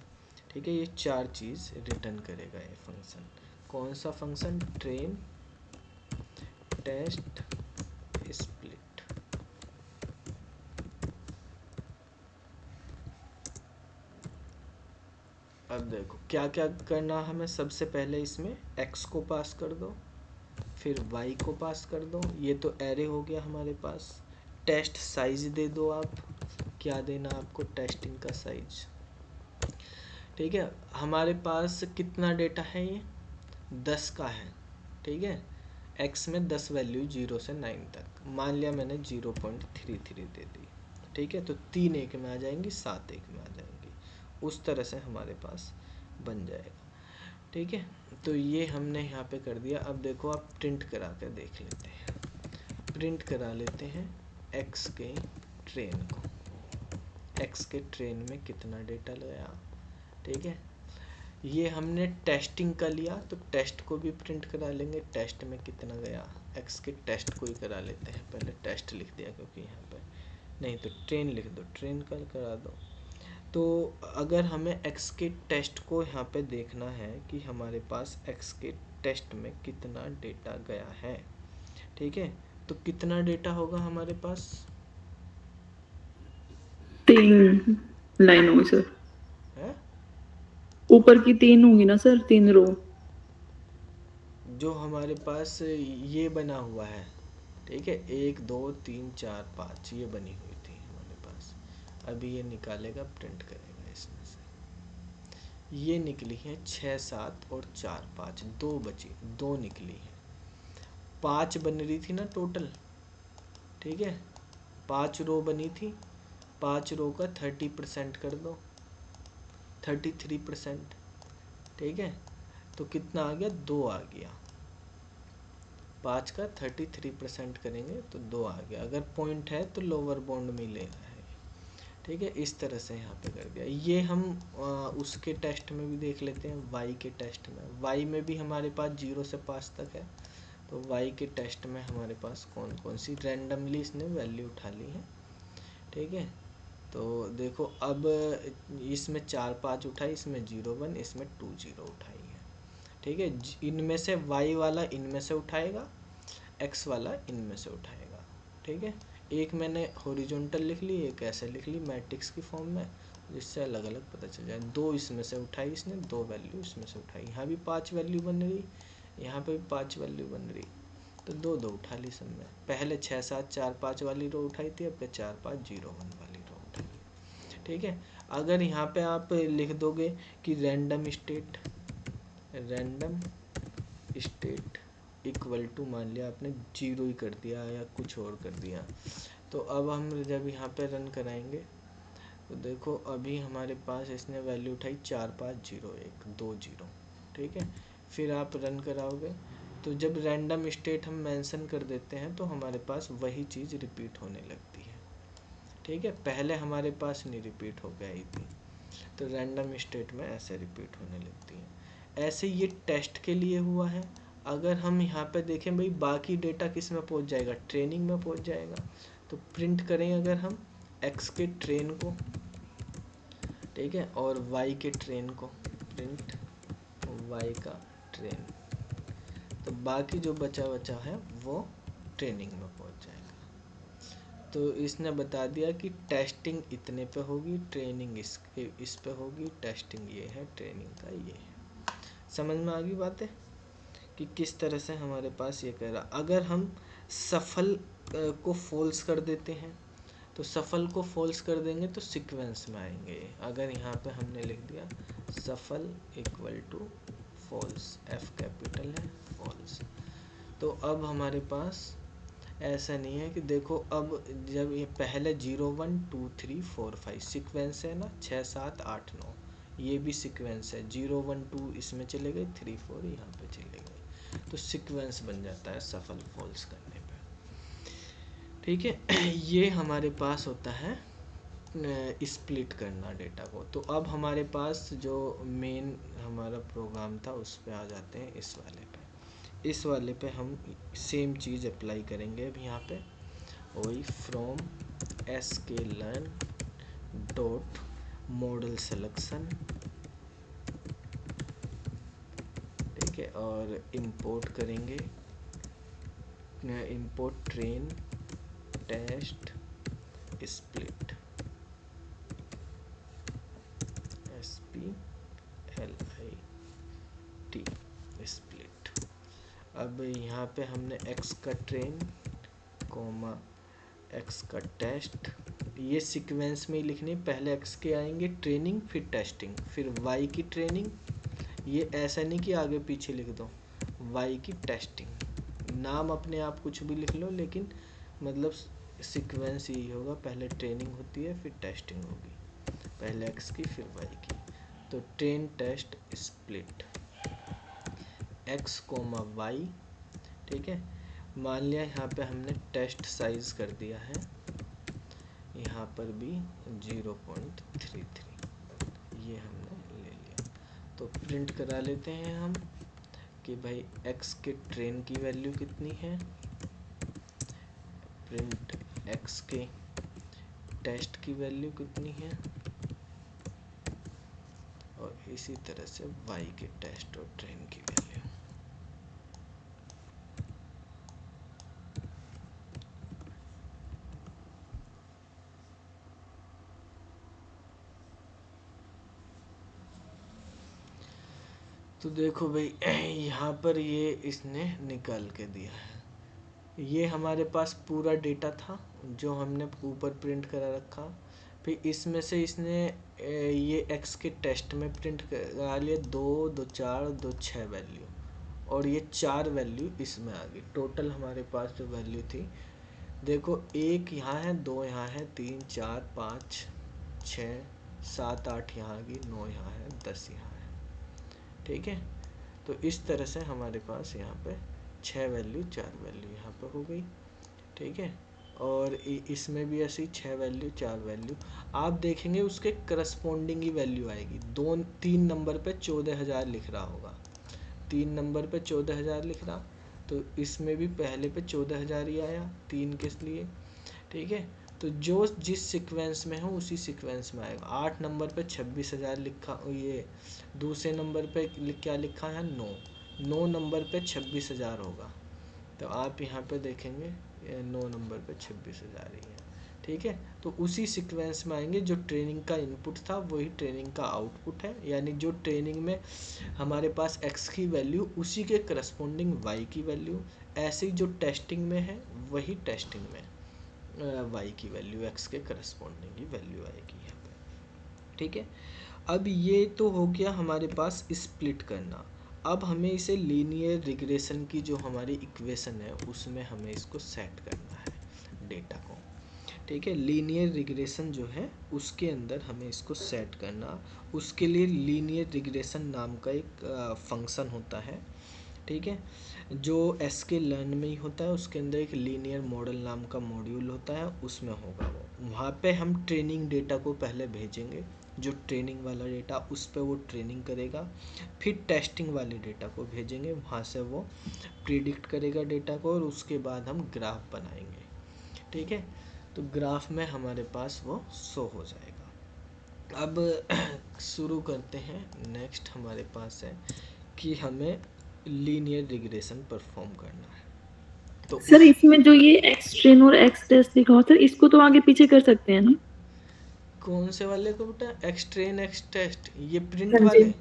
ठीक है, ये 4 चीज़ रिटर्न करेगा ये फंक्शन। कौन सा फंक्शन, ट्रेन टेस्ट स्प्लिट। अब देखो क्या क्या करना हमें, सबसे पहले इसमें x को पास कर दो, फिर y को पास कर दो, ये तो एरे हो गया हमारे पास। टेस्ट साइज दे दो आप, क्या देना आपको, टेस्टिंग का साइज। ठीक है, हमारे पास कितना डेटा है, ये 10 का है। ठीक है, x में 10 वैल्यू 0 से 9 तक, मान लिया मैंने 0.33 दे दी। ठीक है, तो 3 एक में आ जाएंगी, 7 एक में आ जाएंगी, उस तरह से हमारे पास बन जाएगा। ठीक है, तो ये हमने यहाँ पे कर दिया। अब देखो आप प्रिंट करा कर देख लेते हैं, प्रिंट करा लेते हैं x के ट्रेन को, x के ट्रेन में कितना डेटा लगाया। ठीक है, ये हमने टेस्टिंग का लिया तो टेस्ट को भी प्रिंट करा लेंगे, टेस्ट में कितना गया, x के टेस्ट को ही करा लेते हैं, पहले टेस्ट लिख दिया क्योंकि यहाँ पे नहीं, तो ट्रेन लिख दो, ट्रेन का करा दो। तो अगर हमें x के टेस्ट को यहाँ पे देखना है कि हमारे पास x के टेस्ट में कितना डेटा गया है, ठीक है, तो कितना डेटा होगा हमारे पास, 3 लाइन होगी सर, है ऊपर की 3 होंगी ना सर, 3 रो। जो हमारे पास ये बना हुआ है। ठीक है, 1 2 3 4 5 ये बनी हुई थी हमारे पास। अभी ये निकालेगा, प्रिंट करेगा इसमें से, ये निकली है 6 7 और 4 5, 2 बची, 2 निकली है, 5 बन रही थी ना टोटल। ठीक है, 5 रो बनी थी, 5 रो का 30% कर दो, 33%। ठीक है, तो कितना आ गया, 2 आ गया, 5 का 33% करेंगे तो 2 आ गया। अगर पॉइंट है तो लोअर बाउंड में लेना है। ठीक है, इस तरह से यहाँ पे कर दिया। ये हम उसके टेस्ट में भी देख लेते हैं, y के टेस्ट में। y में भी हमारे पास 0 से 5 तक है, तो y के टेस्ट में हमारे पास कौन कौन सी रैंडमली इसने वैल्यू उठा ली है। ठीक है, तो देखो अब इसमें 4 5 उठाई, इसमें 0 1, इसमें 2 0 उठाई है। ठीक है, इनमें से y वाला इनमें से उठाएगा, x वाला इनमें से उठाएगा। ठीक है, एक मैंने हॉरिजॉन्टल लिख ली, एक ऐसे लिख ली मैट्रिक्स की फॉर्म में, जिससे अलग अलग पता चल जाए। 2 इसमें से उठाई इसने, 2 वैल्यू इसमें से उठाई, यहाँ भी 5 वैल्यू बन रही, यहाँ पे भी 5 वैल्यू बन रही, तो 2 2 उठा ली सब में। पहले 6 7 4 5 वाली रो उठाई थी, अब 4 5 0 1 वाली रो उठाई है। ठीक है, अगर यहाँ पे आप लिख दोगे कि रैंडम स्टेट इक्वल टू, मान लिया आपने 0 ही कर दिया या कुछ और कर दिया, तो अब हम जब यहाँ पे रन कराएंगे तो देखो अभी हमारे पास इसने वैल्यू उठाई 450120, ठीक है। फिर आप रन कराओगे तो जब रैंडम स्टेट हम मेंशन कर देते हैं तो हमारे पास वही चीज़ रिपीट होने लगती है, ठीक है। पहले हमारे पास नहीं रिपीट हो गई थी, तो रैंडम स्टेट में ऐसे रिपीट होने लगती है। ऐसे ये टेस्ट के लिए हुआ है। अगर हम यहाँ पे देखें भाई बाकी डेटा किस में पहुँच जाएगा, ट्रेनिंग में पहुँच जाएगा, तो प्रिंट करें अगर हम x के ट्रेन को, ठीक है, और y के ट्रेन को, प्रिंट y का ट्रेन, तो बाकी जो बचा है वो ट्रेनिंग में पहुँच जाएगा। तो इसने बता दिया कि टेस्टिंग इतने पे होगी, ट्रेनिंग इस पे होगी, टेस्टिंग ये है, ट्रेनिंग का ये है। समझ में आ गई बात है कि किस तरह से हमारे पास ये कह रहा। अगर हम सफल को फॉल्स कर देते हैं तो सफल को फॉल्स कर देंगे तो सीक्वेंस में आएंगे। अगर यहाँ पे हमने लिख दिया shuffle equal to false, F capital है, फॉल्स, तो अब हमारे पास ऐसा नहीं है कि देखो अब जब ये पहले 0 1 2 3 4 5 सीक्वेंस है ना, 6 7 8 9, ये भी सीक्वेंस है, 0 1 2 इसमें चले गए, 3 4 यहाँ पे चले गए, तो सीक्वेंस बन जाता है सफल फॉल्स करने पे, ठीक है। ये हमारे पास होता है स्प्लिट करना डेटा को। तो अब हमारे पास जो मेन हमारा प्रोग्राम था उस पे आ जाते हैं, इस वाले पे। इस वाले पे हम सेम चीज़ अप्लाई करेंगे अब यहाँ पे, वही from sklearn dot model selection, ठीक है, और इंपोर्ट करेंगे, import train test split, SPLIT split. अब यहाँ पे हमने x का ट्रेन कोमा x का टेस्ट, ये सीक्वेंस में ही लिखनी, पहले x के आएंगे ट्रेनिंग, फिर टेस्टिंग, फिर y की ट्रेनिंग, ये ऐसा नहीं कि आगे पीछे लिख दो, y की टेस्टिंग, नाम अपने आप कुछ भी लिख लो, लेकिन मतलब सीक्वेंस यही होगा, पहले ट्रेनिंग होती है फिर टेस्टिंग होगी, पहले x की फिर y की। तो train test split x comma y, ठीक है। मान लिया यहाँ पे हमने टेस्ट साइज कर दिया है, यहाँ पर भी 0.33, ये हमने ले लिया। तो प्रिंट करा लेते हैं हम कि भाई x के ट्रेन की वैल्यू कितनी है, प्रिंट x के टेस्ट की वैल्यू कितनी है, और इसी तरह से y के टेस्ट और ट्रेन की वैल्यू। तो देखो भाई यहाँ पर ये इसने निकाल के दिया है, ये हमारे पास पूरा डेटा था जो हमने ऊपर प्रिंट करा रखा, फिर इसमें से इसने ये x के टेस्ट में प्रिंट करा लिया 2 2 4 2 6 वैल्यू, और ये 4 वैल्यू इसमें आ गई। टोटल हमारे पास जो वैल्यू थी देखो, 1 यहाँ है, 2 यहाँ है, 3 4 5 6 7 8 यहाँ आ गई, 9 यहाँ है, 10 यहाँ है, ठीक है। तो इस तरह से हमारे पास यहाँ पे 6 वैल्यू 4 वैल्यू यहाँ पे हो गई, ठीक है। और इसमें भी ऐसी 6 वैल्यू 4 वैल्यू, आप देखेंगे उसके करस्पॉन्डिंग ही वैल्यू आएगी। 3 नंबर पे 14,000 लिख रहा होगा, 3 नंबर पे 14,000 लिख रहा, तो इसमें भी पहले पे 14,000 ही आया 3 के लिए, ठीक है। तो जो जिस सीक्वेंस में हो उसी सीक्वेंस में आएगा। 8 नंबर पे 26,000 लिखा, ये दूसरे नंबर पे क्या लिखा है 9 नंबर पे 26,000 होगा, तो आप यहाँ पे देखेंगे 9 नंबर पे 26,000 ही है, ठीक है। तो उसी सीक्वेंस में आएंगे, जो ट्रेनिंग का इनपुट था वही ट्रेनिंग का आउटपुट है, यानी जो ट्रेनिंग में हमारे पास x की वैल्यू उसी के करस्पॉन्डिंग y की वैल्यू, ऐसे ही जो टेस्टिंग में है वही टेस्टिंग में y की वैल्यू x के करस्पॉन्डिंग की वैल्यू आएगी यहाँ पे, ठीक है। अब ये तो हो गया हमारे पास स्प्लिट करना। अब हमें इसे लीनियर रिग्रेशन की जो हमारी इक्वेशन है उसमें हमें इसको सेट करना है डेटा को, ठीक है। लीनियर रिग्रेशन जो है उसके अंदर हमें इसको सेट करना, उसके लिए लीनियर रिग्रेशन नाम का एक फंक्शन होता है, ठीक है, जो एसके लर्न में ही होता है। उसके अंदर एक लीनियर मॉडल नाम का मॉड्यूल होता है, उसमें होगा वो। वहाँ पे हम ट्रेनिंग डेटा को पहले भेजेंगे, जो ट्रेनिंग वाला डेटा उस पर वो ट्रेनिंग करेगा, फिर टेस्टिंग वाले डेटा को भेजेंगे, वहाँ से वो प्रिडिक्ट करेगा डेटा को, और उसके बाद हम ग्राफ बनाएंगे, ठीक है। तो ग्राफ में हमारे पास वो शो हो जाएगा। अब शुरू करते हैं। नेक्स्ट हमारे पास है कि हमें लीनियर रिग्रेशन परफॉर्म करना है। तो सर इसमें जो ये एक्स ट्रेन और एक्स टेस्ट लिखा हुआ सर, इसको तो आगे पीछे कर सकते हैं ना? कौन से वाले को बेटा? एक्स ट्रेन एक्स टेस्ट, ये प्रिंट हाँ जी। वाले?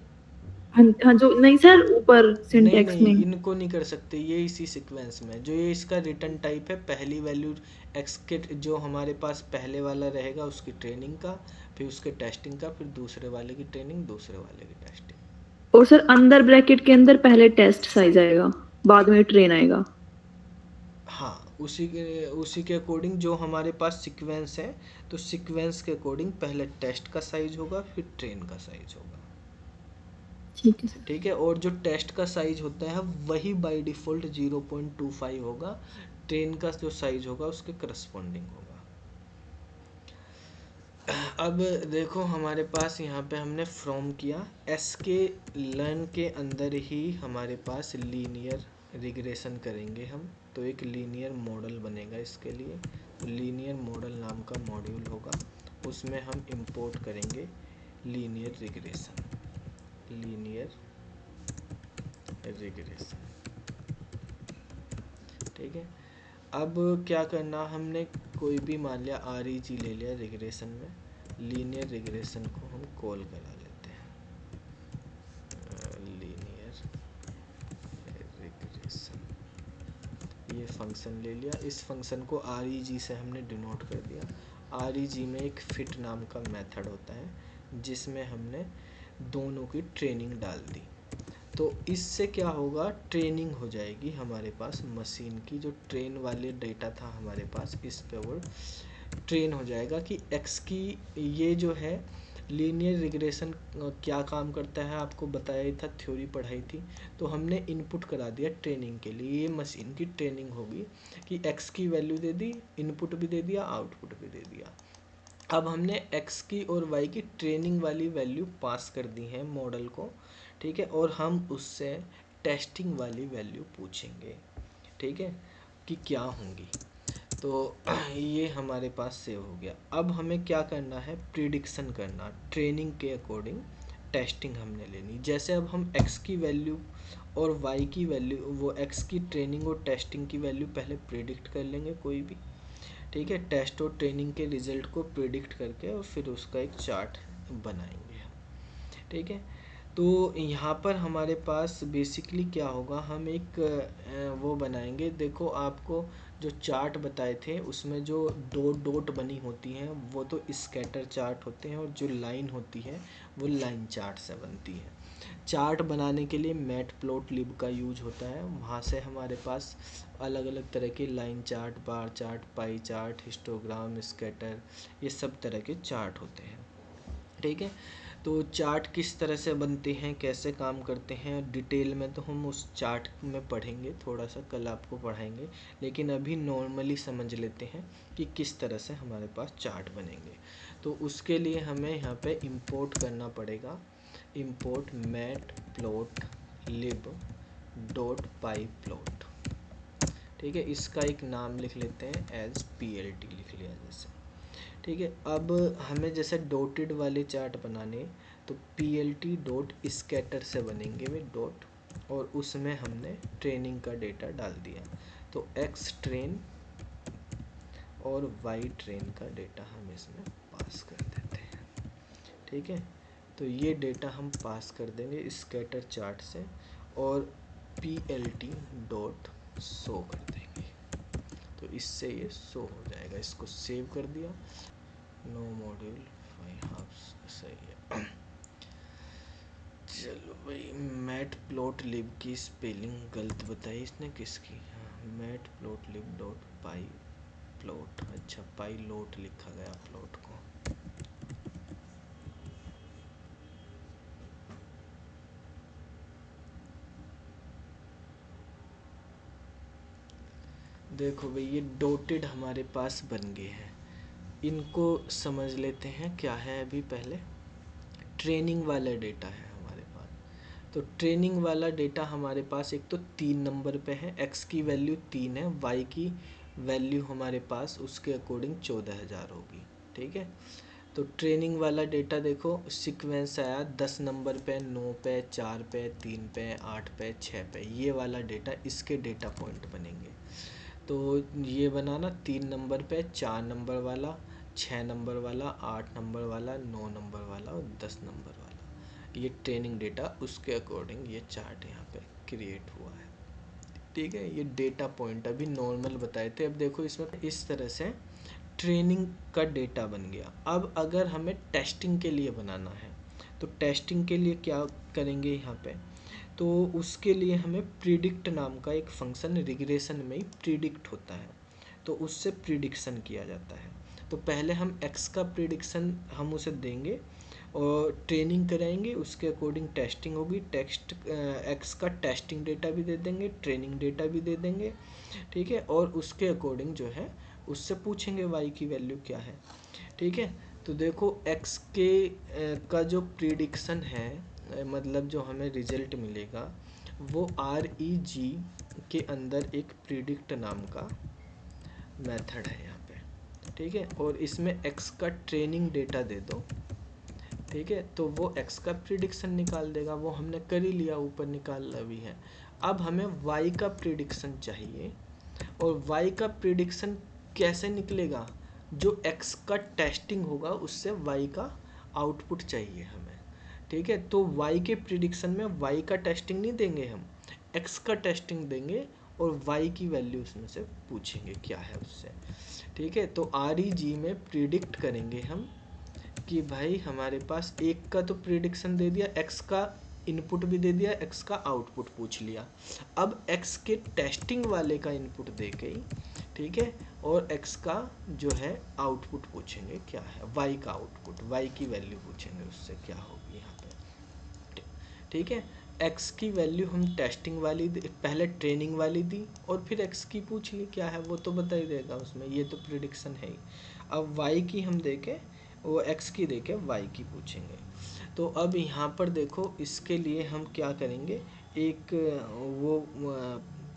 हाँ हाँ, जो नहीं सर ऊपर नहीं सिंटेक्स नहीं, में। इनको नहीं कर सकते, ये इसी सीक्वेंस में। जो ये इसका रिटर्न टाइप है, पहली वैल्यू एक्स के जो हमारे पास पहले वाला रहेगा उसकी ट्रेनिंग का, फिर उसके टेस्टिंग का, फिर दूसरे वाले की ट्रेनिंग, दूसरे वाले की टेस्टिंग। और सर अंदर ब्रैकेट के अंदर पहले टेस्ट साइज आएगा, बाद में ट्रेन आएगा। हाँ, उसी के अकॉर्डिंग जो हमारे पास सीक्वेंस है, तो सीक्वेंस के अकॉर्डिंग पहले टेस्ट का साइज होगा, फिर ट्रेन का साइज होगा, ठीक है सर। ठीक है। और जो टेस्ट का साइज होता है वही बाय डिफ़ॉल्ट 0.25 होगा, ट्रेन का जो साइज होगा उसके करस्पॉन्डिंग होगा। अब देखो हमारे पास यहाँ पे हमने फ्रॉम किया, एस के लर्न के अंदर ही हमारे पास लीनियर रिग्रेशन करेंगे हम। तो एक लीनियर मॉडल बनेगा इसके लिए, लीनियर मॉडल नाम का मॉड्यूल होगा, उसमें हम इंपोर्ट करेंगे लीनियर रिग्रेशन, लीनियर रिग्रेशन, ठीक है। अब क्या करना, हमने कोई भी मान लिया आर ई जी ले लिया रिग्रेशन में, लीनियर रिग्रेशन को हम कॉल करा लेते हैं, लीनियर रिग्रेशन, ये फंक्शन ले लिया। इस फंक्शन को आर ई जी से हमने डिनोट कर दिया। आर ई जी में एक फिट नाम का मेथड होता है जिसमें हमने दोनों की ट्रेनिंग डाल दी। तो इससे क्या होगा, ट्रेनिंग हो जाएगी हमारे पास मशीन की, जो ट्रेन वाले डेटा था हमारे पास इस पे वो ट्रेन हो जाएगा कि एक्स की, ये जो है लीनियर रिग्रेशन क्या काम करता है आपको बताया ही था, थ्योरी पढ़ाई थी। तो हमने इनपुट करा दिया ट्रेनिंग के लिए, ये मशीन की ट्रेनिंग होगी कि एक्स की वैल्यू दे दी, इनपुट भी दे दिया, आउटपुट भी दे दिया। अब हमने x की और y की ट्रेनिंग वाली वैल्यू पास कर दी है मॉडल को, ठीक है, और हम उससे टेस्टिंग वाली वैल्यू पूछेंगे, ठीक है, कि क्या होंगी। तो ये हमारे पास सेव हो गया। अब हमें क्या करना है, प्रिडिक्शन करना, ट्रेनिंग के अकॉर्डिंग टेस्टिंग हमने लेनी। जैसे अब हम x की वैल्यू और y की वैल्यू, वो x की ट्रेनिंग और टेस्टिंग की वैल्यू पहले प्रिडिक्ट कर लेंगे कोई भी, ठीक है, टेस्ट और ट्रेनिंग के रिजल्ट को प्रिडिक्ट करके, और फिर उसका एक चार्ट बनाएंगे हम, ठीक है। तो यहाँ पर हमारे पास बेसिकली क्या होगा, हम एक वो बनाएंगे। देखो आपको जो चार्ट बताए थे उसमें जो दो डॉट बनी होती हैं वो तो स्कैटर चार्ट होते हैं, और जो लाइन होती है वो लाइन चार्ट से बनती है। चार्ट बनाने के लिए मैट प्लॉट लिब का यूज होता है, वहाँ से हमारे पास अलग अलग तरह के line chart, bar chart, pie chart, histogram, scatter, ये सब तरह के चार्ट होते हैं, ठीक है। तो चार्ट किस तरह से बनते हैं, कैसे काम करते हैं, डिटेल में तो हम उस चार्ट में पढ़ेंगे, थोड़ा सा कल आपको पढ़ाएंगे, लेकिन अभी नॉर्मली समझ लेते हैं कि किस तरह से हमारे पास चार्ट बनेंगे। तो उसके लिए हमें यहाँ पे इंपोर्ट करना पड़ेगा, इंपोर्ट मैट प्लॉट लिब डॉट पाई प्लॉट, ठीक है। इसका एक नाम लिख लेते हैं एज PLT लिख लिया जैसे, ठीक है। अब हमें जैसे डॉटेड वाले चार्ट बनाने, तो PLT डॉट स्कैटर से बनेंगे वे डॉट, और उसमें हमने ट्रेनिंग का डेटा डाल दिया। तो X ट्रेन और Y ट्रेन का डेटा हम इसमें पास कर देते हैं, ठीक है। तो ये डेटा हम पास कर देंगे स्कैटर चार्ट से, और PLT डॉट शो कर देंगे। तो इससे ये शो हो जाएगा। इसको सेव कर दिया, नो मॉड्यूल 5 हाफ, सही है। चलो भाई, मैट प्लॉट लिब की स्पेलिंग गलत बताई इसने किसकी। हाँ, मैट प्लॉट लिब डॉट पाई प्लॉट, अच्छा पाई लोट लिखा गया प्लॉट को। देखो भाई ये डॉटेड हमारे पास बन गए हैं, इनको समझ लेते हैं क्या है। अभी पहले ट्रेनिंग वाला डेटा है हमारे पास, तो ट्रेनिंग वाला डेटा हमारे पास एक तो 3 नंबर पे है, x की वैल्यू 3 है, y की वैल्यू हमारे पास उसके अकॉर्डिंग 14,000 होगी। ठीक है, तो ट्रेनिंग वाला डेटा देखो सीक्वेंस आया 10 नंबर पे, 9 पे, 4 पे, 3 पे, 8 पे, 6 पे, ये वाला डेटा इसके डेटा पॉइंट बनेंगे। तो ये बनाना 3 नंबर पे, 4 नंबर वाला, 6 नंबर वाला, 8 नंबर वाला, 9 नंबर वाला और 10 नंबर वाला, ये ट्रेनिंग डेटा उसके अकॉर्डिंग ये चार्ट यहाँ पे क्रिएट हुआ है। ठीक है, ये डेटा पॉइंट अभी नॉर्मल बताए थे। अब देखो इसमें इस तरह से ट्रेनिंग का डेटा बन गया। अब अगर हमें टेस्टिंग के लिए बनाना है तो टेस्टिंग के लिए क्या करेंगे यहाँ पे, तो उसके लिए हमें प्रिडिक्ट नाम का एक फंक्शन रिग्रेशन में ही प्रिडिक्ट होता है, तो उससे प्रिडिक्शन किया जाता है। तो पहले हम x का प्रिडिक्शन हम उसे देंगे और ट्रेनिंग कराएंगे, उसके अकॉर्डिंग टेस्टिंग होगी। टेक्स्ट x का टेस्टिंग डेटा भी दे देंगे, ट्रेनिंग डेटा भी दे देंगे। ठीक है, और उसके अकॉर्डिंग जो है उससे पूछेंगे y की वैल्यू क्या है। ठीक है, तो देखो x के का जो प्रिडिक्शन है, मतलब जो हमें रिजल्ट मिलेगा वो REG के अंदर एक प्रिडिक्ट नाम का मेथड है यहाँ पे। ठीक है, और इसमें x का ट्रेनिंग डेटा दे दो। ठीक है, तो वो x का प्रिडिक्शन निकाल देगा, वो हमने कर ही लिया, ऊपर निकाल भी है। अब हमें y का प्रिडिक्शन चाहिए, और y का प्रिडिक्शन कैसे निकलेगा, जो x का टेस्टिंग होगा उससे y का आउटपुट चाहिए हमें। ठीक है, तो y के प्रिडिक्शन में y का टेस्टिंग नहीं देंगे हम, x का टेस्टिंग देंगे और y की वैल्यू उसमें से पूछेंगे क्या है उससे। ठीक है, तो REG में प्रिडिक्ट करेंगे हम कि भाई हमारे पास एक का तो प्रिडिक्शन दे दिया, x का इनपुट भी दे दिया, x का आउटपुट पूछ लिया। अब x के टेस्टिंग वाले का इनपुट दे के ही, ठीक है, और x का जो है आउटपुट पूछेंगे क्या है, y का आउटपुट, y की वैल्यू पूछेंगे उससे क्या होगी यहाँ पे। ठीक है, x की वैल्यू हम टेस्टिंग वाली पहले ट्रेनिंग वाली दी और फिर x की पूछ ली क्या है, वो तो बता ही देगा उसमें, ये तो प्रिडिक्शन है ही। अब y की हम देके वो x की देके y की पूछेंगे। तो अब यहाँ पर देखो इसके लिए हम क्या करेंगे, एक वो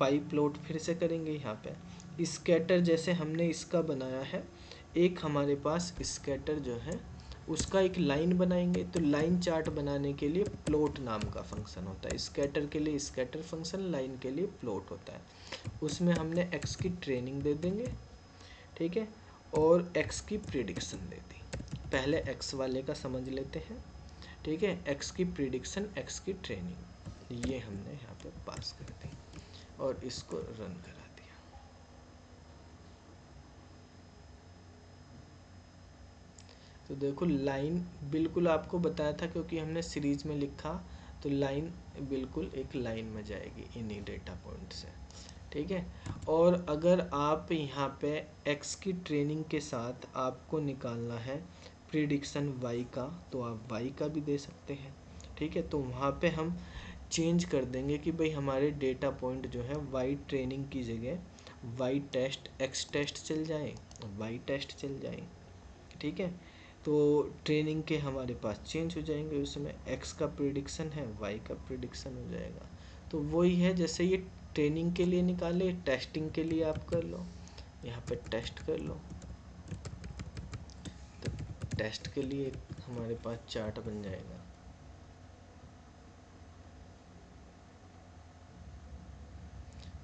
पाई प्लॉट फिर से करेंगे यहाँ पे। स्कैटर जैसे हमने इसका बनाया है, एक हमारे पास स्कैटर जो है उसका एक लाइन बनाएंगे। तो लाइन चार्ट बनाने के लिए प्लॉट नाम का फंक्शन होता है, स्कैटर के लिए स्कैटर फंक्शन, लाइन के लिए प्लॉट होता है। उसमें हमने x की ट्रेनिंग दे देंगे, ठीक है, और x की प्रिडिक्शन दे दी। पहले x वाले का समझ लेते हैं। ठीक है, x की प्रिडिक्शन, x की ट्रेनिंग, ये हमने यहाँ पे पास कर दी और इसको रन करा दिया। तो देखो लाइन बिल्कुल आपको बताया था, क्योंकि हमने सीरीज में लिखा, तो लाइन बिल्कुल एक लाइन में जाएगी इन्हीं डेटा पॉइंट से। ठीक है, और अगर आप यहाँ पे x की ट्रेनिंग के साथ आपको निकालना है प्रिडिक्शन y का, तो आप y का भी दे सकते हैं। ठीक है, तो वहाँ पे हम चेंज कर देंगे कि भाई हमारे डेटा पॉइंट जो है y ट्रेनिंग की जगह y टेस्ट, x टेस्ट चल जाए, y टेस्ट चल जाए। ठीक है, तो ट्रेनिंग के हमारे पास चेंज हो जाएंगे, उसमें x का प्रिडिक्शन है, y का प्रिडिक्शन हो जाएगा। तो वही है, जैसे ये ट्रेनिंग के लिए निकाले, टेस्टिंग के लिए आप कर लो, यहाँ पे टेस्ट कर लो। तो टेस्ट के लिए हमारे पास चार्ट बन जाएगा।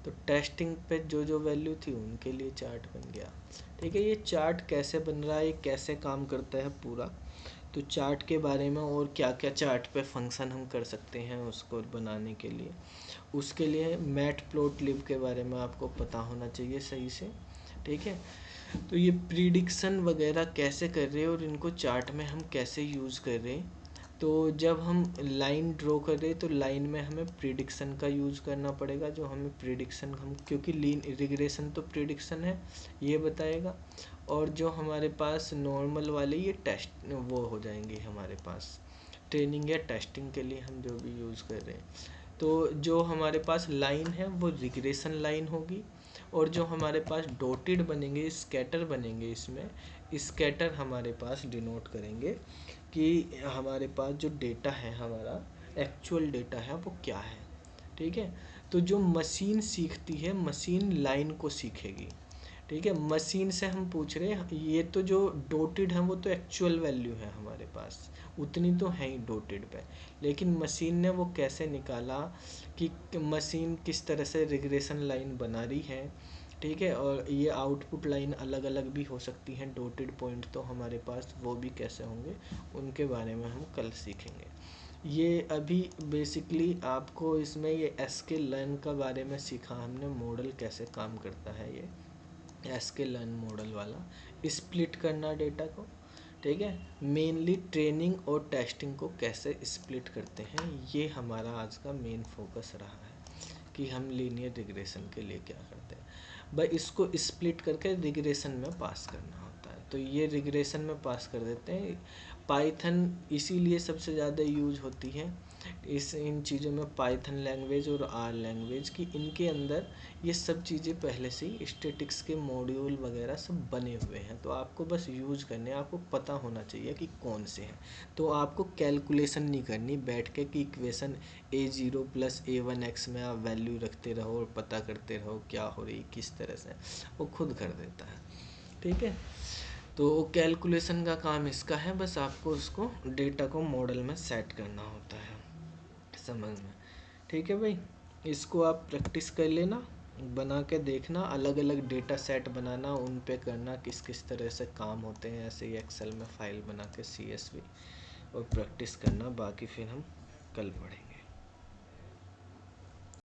तो टेस्टिंग पे जो जो वैल्यू थी उनके लिए चार्ट बन गया। ठीक है, ये चार्ट कैसे बन रहा है, ये कैसे काम करता है पूरा, तो चार्ट के बारे में और क्या क्या चार्ट पे फंक्शन हम कर सकते हैं उसको बनाने के लिए, उसके लिए मैट प्लॉट लिब के बारे में आपको पता होना चाहिए सही से। ठीक है, तो ये प्रिडिक्शन वगैरह कैसे कर रहे हैं और इनको चार्ट में हम कैसे यूज़ कर रहे हैं, तो जब हम लाइन ड्रॉ करें तो लाइन में हमें प्रिडिक्शन का यूज़ करना पड़ेगा, जो हमें प्रिडिक्शन हम, क्योंकि लीन रिग्रेशन तो प्रिडिक्शन है ये बताएगा, और जो हमारे पास नॉर्मल वाले ये टेस्ट वो हो जाएंगे हमारे पास ट्रेनिंग या टेस्टिंग के लिए हम जो भी यूज़ कर रहे हैं। तो जो हमारे पास लाइन है वो रिग्रेशन लाइन होगी, और जो हमारे पास डॉटेड बनेंगे, स्कैटर बनेंगे, इसमें स्कैटर हमारे पास डिनोट करेंगे कि हमारे पास जो डेटा है हमारा एक्चुअल डेटा है वो क्या है। ठीक है, तो जो मशीन सीखती है, मशीन लाइन को सीखेगी। ठीक है, मशीन से हम पूछ रहे हैं, ये तो जो डॉटेड है वो तो एक्चुअल वैल्यू है हमारे पास, उतनी तो है ही डॉटेड पे, लेकिन मशीन ने वो कैसे निकाला कि मशीन किस तरह से रिग्रेशन लाइन बना रही है। ठीक है, और ये आउटपुट लाइन अलग अलग भी हो सकती हैं, डॉटेड पॉइंट तो हमारे पास वो भी कैसे होंगे, उनके बारे में हम कल सीखेंगे। ये अभी बेसिकली आपको इसमें ये एसके लर्न का बारे में सीखा हमने, मॉडल कैसे काम करता है ये एसके लर्न मॉडल वाला, स्प्लिट करना डेटा को। ठीक है, मेनली ट्रेनिंग और टेस्टिंग को कैसे स्प्लिट करते हैं, ये हमारा आज का मेन फोकस रहा है कि हम लीनियर रिग्रेशन के लिए क्या करते हैं भाई, इसको स्प्लिट करके रिग्रेशन में पास करना होता है। तो ये रिग्रेशन में पास कर देते हैं। पाइथन इसीलिए सबसे ज़्यादा यूज होती है इन चीज़ों में, पाइथन लैंग्वेज और आर लैंग्वेज की, इनके अंदर ये सब चीज़ें पहले से ही स्टैटिक्स के मॉड्यूल वगैरह सब बने हुए हैं, तो आपको बस यूज करने, आपको पता होना चाहिए कि कौन से हैं। तो आपको कैलकुलेशन नहीं करनी बैठ के कि इक्वेशन a0 + a1x में आप वैल्यू रखते रहो और पता करते रहो क्या हो रही किस तरह से, वो खुद कर देता है। ठीक है, तो कैलकुलेशन का काम इसका है, बस आपको उसको डेटा को मॉडल में सेट करना होता है समझ में। ठीक है भाई, इसको आप प्रैक्टिस कर लेना, बना के देखना, अलग अलग डेटा सेट बनाना, उन पे करना किस किस तरह से काम होते हैं, ऐसे ही एक्सेल में फाइल बना के CSV, और प्रैक्टिस करना। बाकी फिर हम कल पढ़ेंगे।